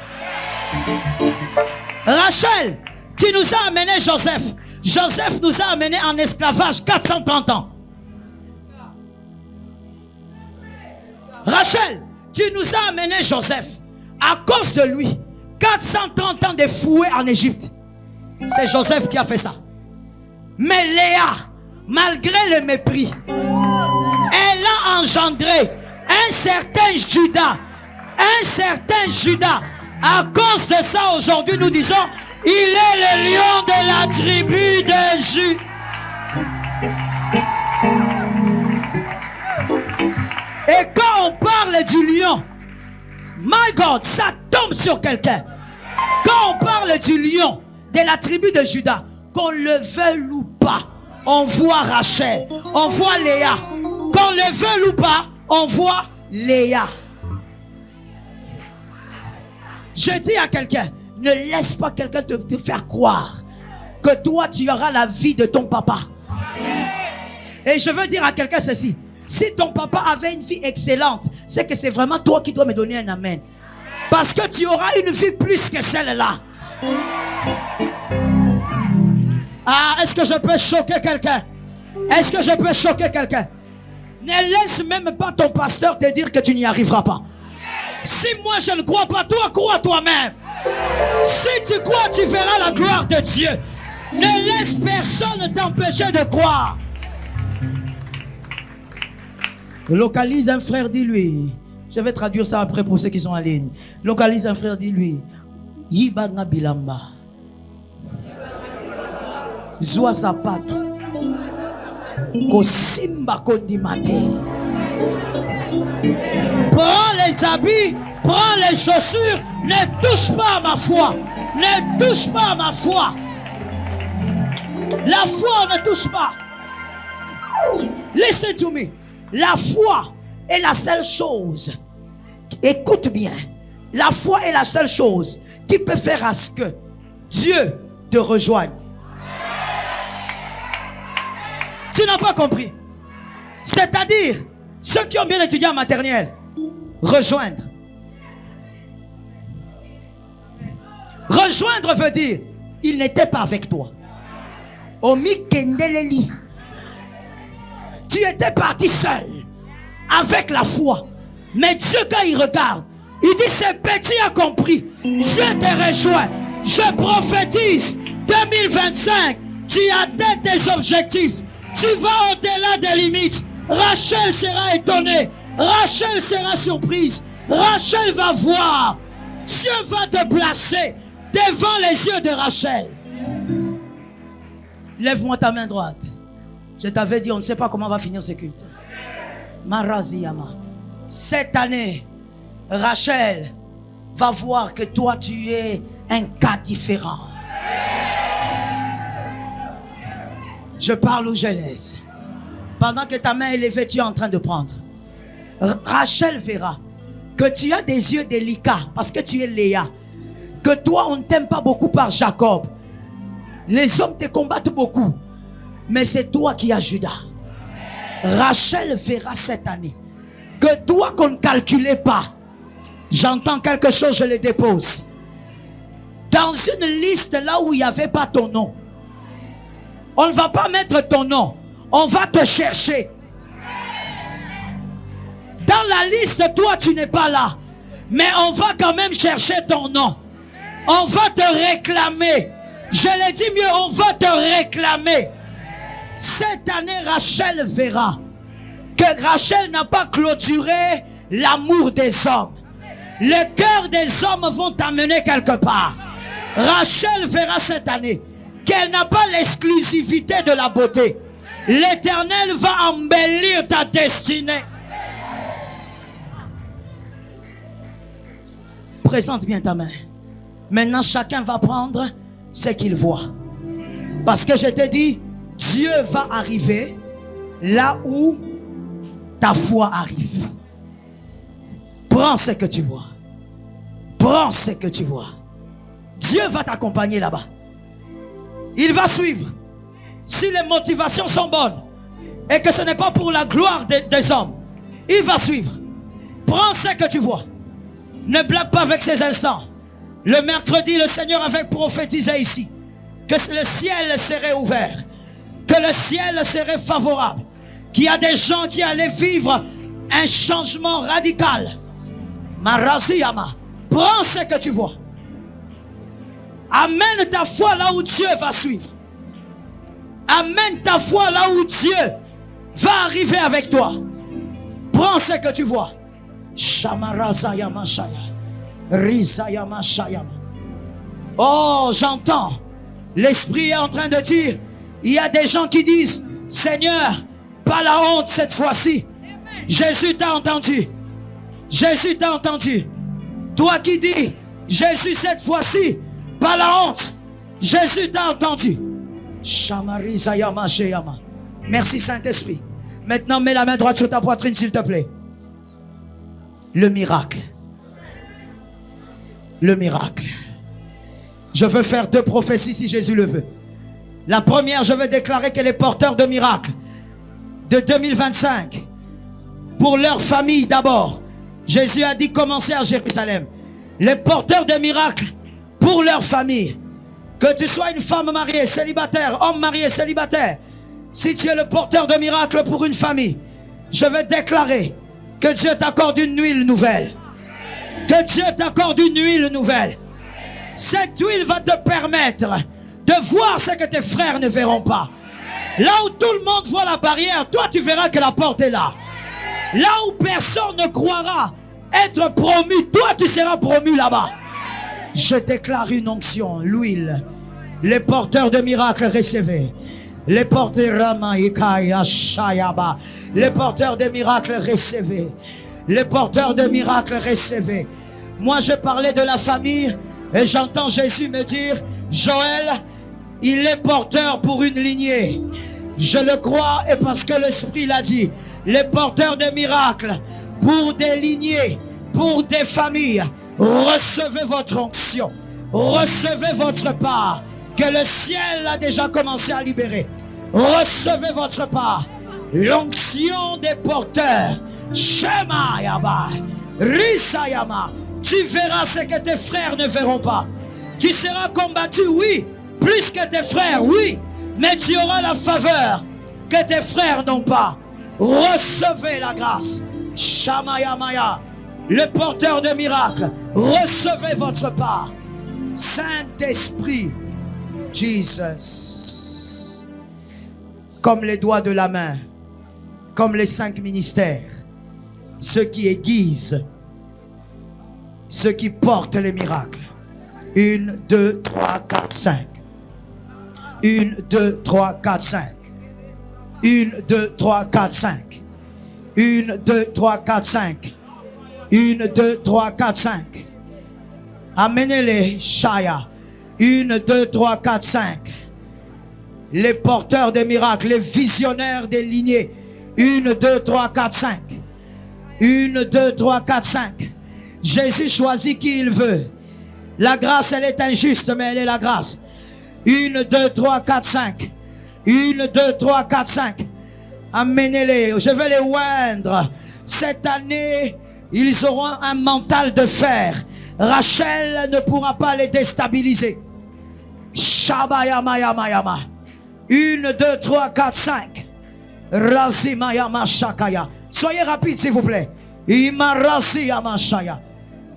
Speaker 1: Rachel, tu nous as amené Joseph. Joseph nous a amené en esclavage 430 ans. Rachel, tu nous as amené Joseph. À cause de lui, 430 ans de fouet en Égypte. C'est Joseph qui a fait ça. Mais Léa, malgré le mépris, elle a engendré un certain Judas. Un certain Judas. À cause de ça, aujourd'hui, nous disons, il est le lion de la tribu de Judas. Et quand on parle du lion, my God, ça tombe sur quelqu'un. Quand on parle du lion de la tribu de Judas, qu'on le veuille ou pas, on voit Rachel, on voit Léa. Qu'on le veuille ou pas, on voit Léa. Je dis à quelqu'un, ne laisse pas quelqu'un te faire croire que toi tu auras la vie de ton papa. Et je veux dire à quelqu'un ceci. Si ton papa avait une vie excellente, c'est que c'est vraiment toi qui dois me donner un amen. Parce que tu auras une vie plus que celle-là. Ah, est-ce que je peux choquer quelqu'un? Est-ce que je peux choquer quelqu'un? Ne laisse même pas ton pasteur te dire que tu n'y arriveras pas. Si moi je ne crois pas, toi crois toi-même. Si tu crois, tu verras la gloire de Dieu. Ne laisse personne t'empêcher de croire. Localise un frère, dis-lui. Je vais traduire ça après pour ceux qui sont en ligne. Localise un frère, dis-lui. Yibanga bilamba. Zoa sapato. Kosimba kondimate. Prends les habits, prends les chaussures. Ne touche pas à ma foi. Ne touche pas à ma foi. La foi, on ne touche pas. Listen to me. La foi est la seule chose. Écoute bien. La foi est la seule chose qui peut faire à ce que Dieu te rejoigne. Tu n'as pas compris. C'est-à-dire, ceux qui ont bien étudié en maternelle, rejoindre. Rejoindre veut dire, il n'était pas avec toi. Omi kendeleli. Tu étais parti seul, avec la foi. Mais Dieu, quand il regarde, il dit, ce petit a compris. Dieu te rejoint. Je prophétise, 2025, tu atteins tes objectifs. Tu vas au-delà des limites. Rachel sera étonnée. Rachel sera surprise. Rachel va voir. Dieu va te placer devant les yeux de Rachel. Lève-moi ta main droite. Je t'avais dit, on ne sait pas comment va finir ce culte. Maraziyama. Cette année, Rachel va voir que toi, tu es un cas différent. Je parle où je laisse. Pendant que ta main est levée, tu es en train de prendre. Rachel verra que tu as des yeux délicats parce que tu es Léa. Que toi, on ne t'aime pas beaucoup par Jacob. Les hommes te combattent beaucoup. Mais c'est toi qui as Judas. Rachel verra cette année de doigts qu'on ne calculait pas. J'entends quelque chose, je les dépose. Dans une liste là où il n'y avait pas ton nom. On ne va pas mettre ton nom. On va te chercher. Dans la liste, toi, tu n'es pas là. Mais on va quand même chercher ton nom. On va te réclamer. Je l'ai dit mieux, on va te réclamer. Cette année, Rachel verra que Rachel n'a pas clôturé l'amour des hommes. Le cœur des hommes vont t'amener quelque part. Rachel verra cette année qu'elle n'a pas l'exclusivité de la beauté. L'Éternel va embellir ta destinée. Présente bien ta main. Maintenant, chacun va prendre ce qu'il voit. Parce que je t'ai dit, Dieu va arriver là où ta foi arrive. Prends ce que tu vois. Prends ce que tu vois. Dieu va t'accompagner là-bas. Il va suivre. Si les motivations sont bonnes et que ce n'est pas pour la gloire des hommes, il va suivre. Prends ce que tu vois. Ne blague pas avec ces instants. Le mercredi, le Seigneur avait prophétisé ici que le ciel serait ouvert, que le ciel serait favorable, qu'il y a des gens qui allaient vivre un changement radical. Maraziyama, prends ce que tu vois. Amène ta foi là où Dieu va suivre. Amène ta foi là où Dieu va arriver avec toi. Prends ce que tu vois. Shamarazayama Shaya. Rizayama Shayama. Oh, j'entends. L'Esprit est en train de dire, il y a des gens qui disent, Seigneur, pas la honte cette fois-ci. Jésus t'a entendu. Jésus t'a entendu. Toi qui dis, Jésus cette fois-ci, pas la honte. Jésus t'a entendu. Shamarizayama Shayama. Merci Saint-Esprit. Maintenant, mets la main droite sur ta poitrine, s'il te plaît. Le miracle. Le miracle. Je veux faire 2 prophéties si Jésus le veut. La première, je veux déclarer que les porteurs de miracles de 2025, pour leur famille d'abord, Jésus a dit commencer à Jérusalem. Les porteurs de miracles pour leur famille. Que tu sois une femme mariée, célibataire, homme marié, célibataire. Si tu es le porteur de miracles pour une famille, je veux déclarer que Dieu t'accorde une huile nouvelle. Que Dieu t'accorde une huile nouvelle. Cette huile va te permettre de voir ce que tes frères ne verront pas. Là où tout le monde voit la barrière, toi tu verras que la porte est là. Là où personne ne croira être promu, toi tu seras promu là-bas. Je déclare une onction, l'huile. Les porteurs de miracles recevez. Les porteurs Les porteurs de miracles recevez. Les porteurs de miracles recevez. Moi je parlais de la famille et j'entends Jésus me dire, Joël, il est porteur pour une lignée. Je le crois et parce que l'Esprit l'a dit. Les porteurs de miracles pour des lignées, pour des familles. Recevez votre onction. Recevez votre part. Que le ciel a déjà commencé à libérer. Recevez votre part. L'onction des porteurs. Shema Yaba. Risayama. Tu verras ce que tes frères ne verront pas. Tu seras combattu, oui. Plus que tes frères, oui. Mais tu auras la faveur que tes frères n'ont pas. Recevez la grâce. Shamayamaya. Le porteur de miracles. Recevez votre part. Saint-Esprit. Jesus. Comme les doigts de la main. Comme les 5 ministères. Ceux qui aiguisent. Ceux qui portent les miracles. 1, 2, 3, 4, 5. 1, 2, 3, 4, 5. 1, 2, 3, 4, 5. 1, 2, 3, 4, 5. 1, 2, 3, 4, 5. Amenez-les, Shaya. 1, 2, 3, 4, 5. Les porteurs des miracles, les visionnaires des lignées. 1, 2, 3, 4, 5. 1, 2, 3, 4, 5. Jésus choisit qui il veut. La grâce, elle est injuste, mais elle est la grâce. 1, 2, 3, 4, 5. 1, 2, 3, 4, 5. Amenez-les. Je vais les oindre. Cette année, ils auront un mental de fer. Rachel ne pourra pas les déstabiliser. Shabayamayama. 1, 2, 3, 4, 5. Razimayama Shakaya. Soyez rapide, s'il vous plaît. Imarasiyama Shaya.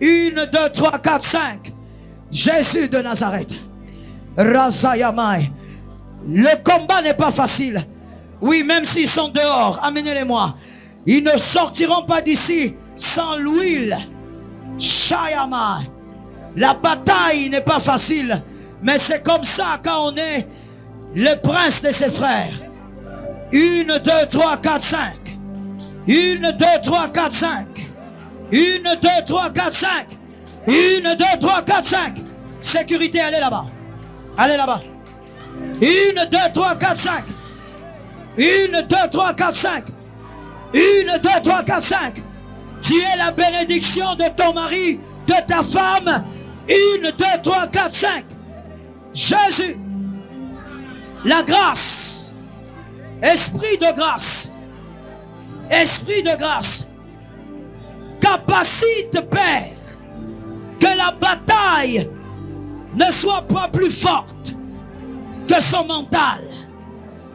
Speaker 1: 1, 2, 3, 4, 5. Jésus de Nazareth. Razayamai. Le combat n'est pas facile. Oui, même s'ils sont dehors, amenez-les-moi. Ils ne sortiront pas d'ici sans l'huile. Shayama. La bataille n'est pas facile. Mais c'est comme ça quand on est le prince de ses frères. 1, 2, 3, 4, 5. 1, 2, 3, 4, 5. 1, 2, 3, 4, 5. 1, 2, 3, 4, 5. Sécurité, allez là-bas. Allez là-bas. 1, 2, 3, 4, 5. 1, 2, 3, 4, 5. 1, 2, 3, 4, 5. Tu es la bénédiction de ton mari, de ta femme. 1, 2, 3, 4, 5. Jésus. La grâce. Esprit de grâce. Esprit de grâce. Capacite, Père, que la bataille ne soit pas plus forte que son mental.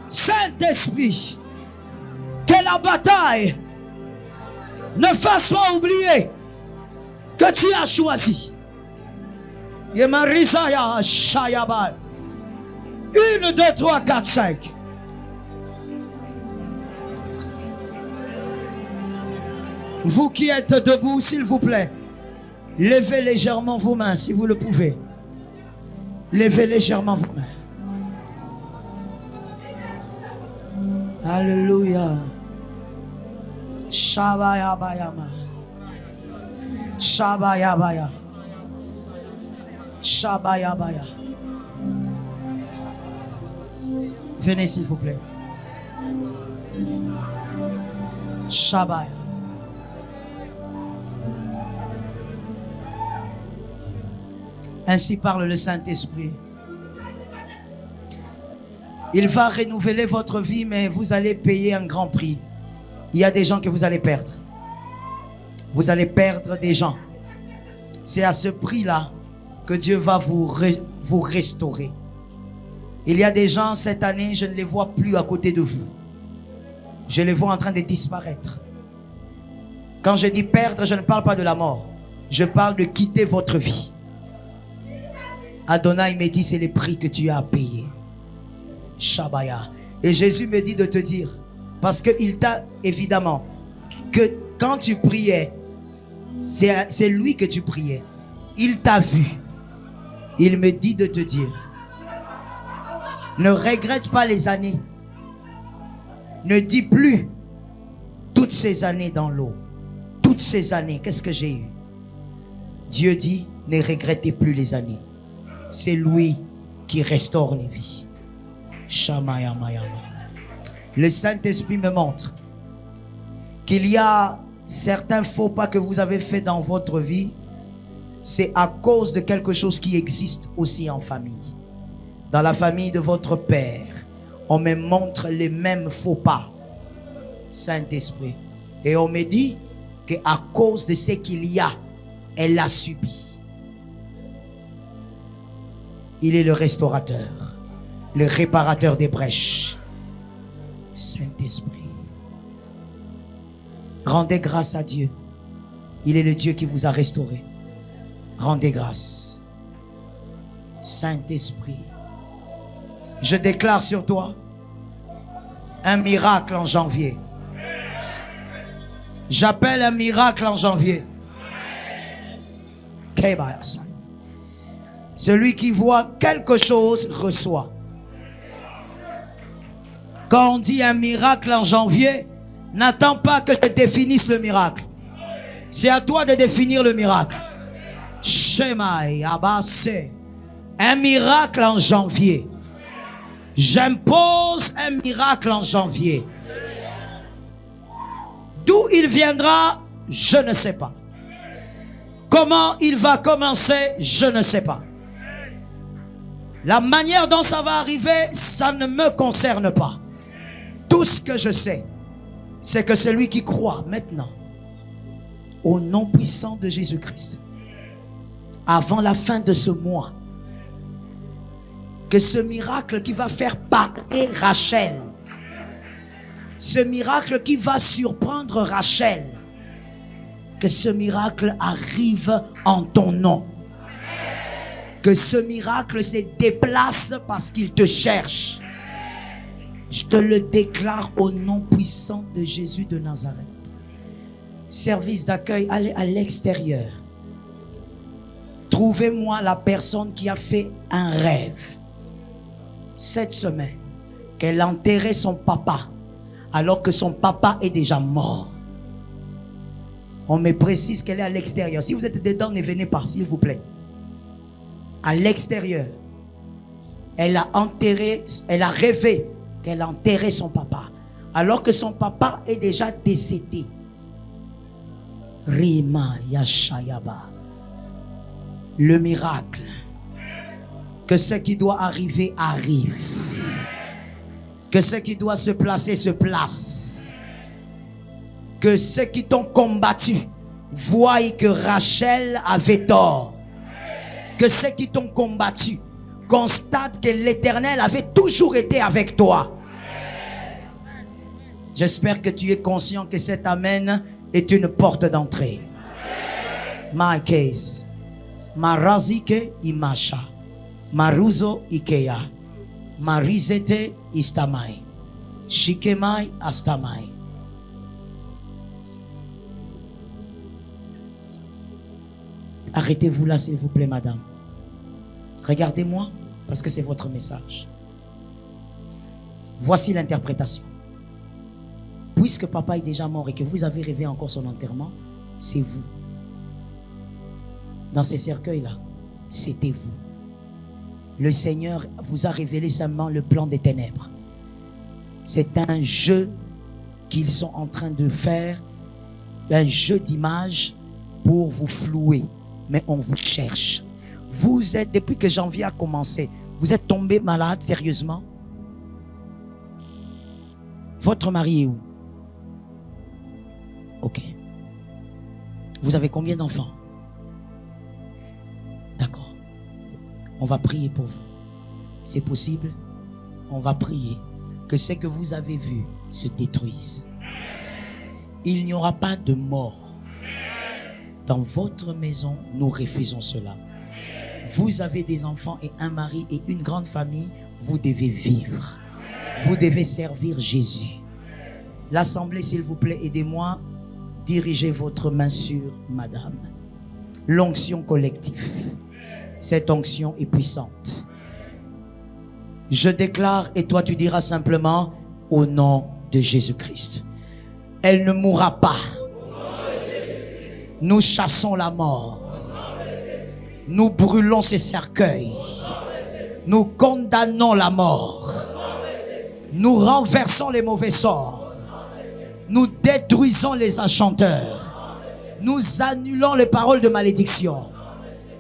Speaker 1: Saint-Esprit, que la bataille ne fasse pas oublier que tu as choisi. 1, 2, 3, 4, 5. Vous qui êtes debout, s'il vous plaît, levez légèrement vos mains si vous le pouvez. Levez légèrement vos mains. Alléluia. Shabayabayama. Shabayabaya. Shabayabaya. Venez s'il vous plaît. Shabaya. Ainsi parle le Saint-Esprit. Il va renouveler votre vie, mais vous allez payer un grand prix. Il y a des gens que vous allez perdre. Vous allez perdre des gens. C'est à ce prix-là que Dieu va vous restaurer. Il y a des gens, cette année, je ne les vois plus à côté de vous. Je les vois en train de disparaître. Quand je dis perdre, je ne parle pas de la mort. Je parle de quitter votre vie. Adonai me dit, c'est le prix que tu as à payer. Shabaya. Et Jésus me dit de te dire, parce qu'il t'a évidemment, que quand tu priais, c'est lui que tu priais. Il t'a vu. Il me dit de te dire, ne regrette pas les années. Ne dis plus toutes ces années dans l'eau. Toutes ces années, qu'est-ce que j'ai eu? Dieu dit, ne regrettez plus les années. C'est lui qui restaure les vies. Le Saint-Esprit me montre qu'il y a certains faux pas que vous avez fait dans votre vie. C'est à cause de quelque chose qui existe aussi en famille. Dans la famille de votre père, on me montre les mêmes faux pas. Saint-Esprit. Et on me dit qu'à cause de ce qu'il y a, elle l'a subi. Il est le restaurateur, le réparateur des brèches. Saint-Esprit. Rendez grâce à Dieu. Il est le Dieu qui vous a restauré. Rendez grâce. Saint-Esprit. Je déclare sur toi un miracle en janvier. J'appelle un miracle en janvier. Celui qui voit quelque chose reçoit. Quand on dit un miracle en janvier, n'attends pas que je définisse le miracle. C'est à toi de définir le miracle. Shemai Abase. Un miracle en janvier. J'impose un miracle en janvier. D'où il viendra, je ne sais pas. Comment il va commencer, je ne sais pas. La manière dont ça va arriver, ça ne me concerne pas. Tout ce que je sais, c'est que celui qui croit maintenant au nom puissant de Jésus-Christ, avant la fin de ce mois, que ce miracle qui va faire parler Rachel, ce miracle qui va surprendre Rachel, que ce miracle arrive en ton nom. Que ce miracle se déplace parce qu'il te cherche. Je te le déclare au nom puissant de Jésus de Nazareth. Service d'accueil, allez à l'extérieur. Trouvez-moi la personne qui a fait un rêve cette semaine, qu'elle a enterré son papa alors que son papa est déjà mort. On me précise qu'elle est à l'extérieur. Si vous êtes dedans, ne venez pas, s'il vous plaît. À l'extérieur, elle a rêvé qu'elle a enterré son papa alors que son papa est déjà décédé. Rima Yashayaba. Le miracle, que ce qui doit arriver arrive, que ce qui doit se placer se place, que ceux qui t'ont combattu voient que Rachel avait tort, que ceux qui t'ont combattu constatent que l'Éternel avait toujours été avec toi. J'espère que tu es conscient que cet amen est une porte d'entrée. My case. Marazike imasha. Maruzo ikea. Marizete istamai. Shikemai astamai. Arrêtez-vous là, s'il vous plaît, madame. Regardez-moi, parce que c'est votre message. Voici l'interprétation. Puisque papa est déjà mort et que vous avez rêvé encore son enterrement, c'est vous. Dans ces cercueils-là, c'était vous. Le Seigneur vous a révélé seulement le plan des ténèbres. C'est un jeu qu'ils sont en train de faire, un jeu d'images pour vous flouer. Mais on vous cherche. Vous êtes, depuis que janvier a commencé, vous êtes tombé malade, sérieusement? Votre mari est où? Ok. Vous avez combien d'enfants? D'accord. On va prier pour vous. C'est possible? On va prier que ce que vous avez vu se détruise. Il n'y aura pas de mort. Dans votre maison, nous refusons cela. Vous avez des enfants et un mari et une grande famille. Vous devez vivre. Vous devez servir Jésus. L'assemblée, s'il vous plaît, aidez-moi. Dirigez votre main sur madame. L'onction collective. Cette onction est puissante. Je déclare et toi tu diras simplement au nom de Jésus-Christ. Elle ne mourra pas. Nous chassons la mort. Nous brûlons ces cercueils. Nous condamnons la mort. Nous renversons les mauvais sorts. Nous détruisons les enchanteurs. Nous annulons les paroles de malédiction.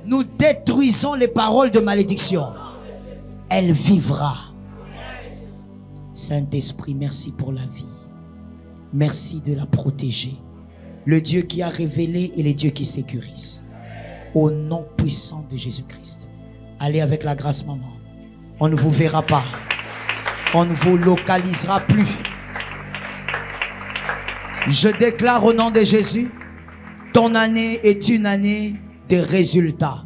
Speaker 1: Nous détruisons les paroles de malédiction. Elle vivra. Saint-Esprit, merci pour la vie. Merci de la protéger. Le Dieu qui a révélé et le Dieu qui sécurise. Au nom puissant de Jésus-Christ. Allez avec la grâce, maman. On ne vous verra pas. On ne vous localisera plus. Je déclare au nom de Jésus, ton année est une année de résultats.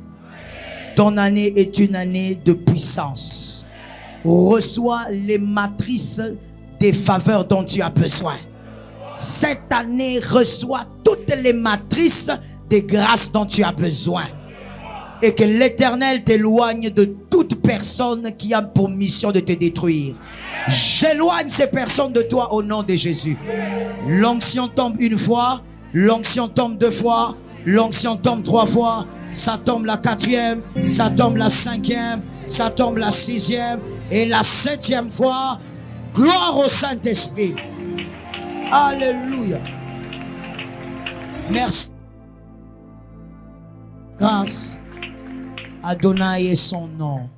Speaker 1: Ton année est une année de puissance. Reçois les matrices des faveurs dont tu as besoin. Cette année, reçois toutes les matrices des grâces dont tu as besoin. Et que l'Éternel t'éloigne de toute personne qui a pour mission de te détruire. J'éloigne ces personnes de toi au nom de Jésus. L'onction tombe une fois, l'onction tombe deux fois, l'onction tombe trois fois, ça tombe la quatrième, ça tombe la cinquième, ça tombe la sixième et la septième fois. Gloire au Saint-Esprit. Alléluia. Merci. Grâce. Adonai est son nom.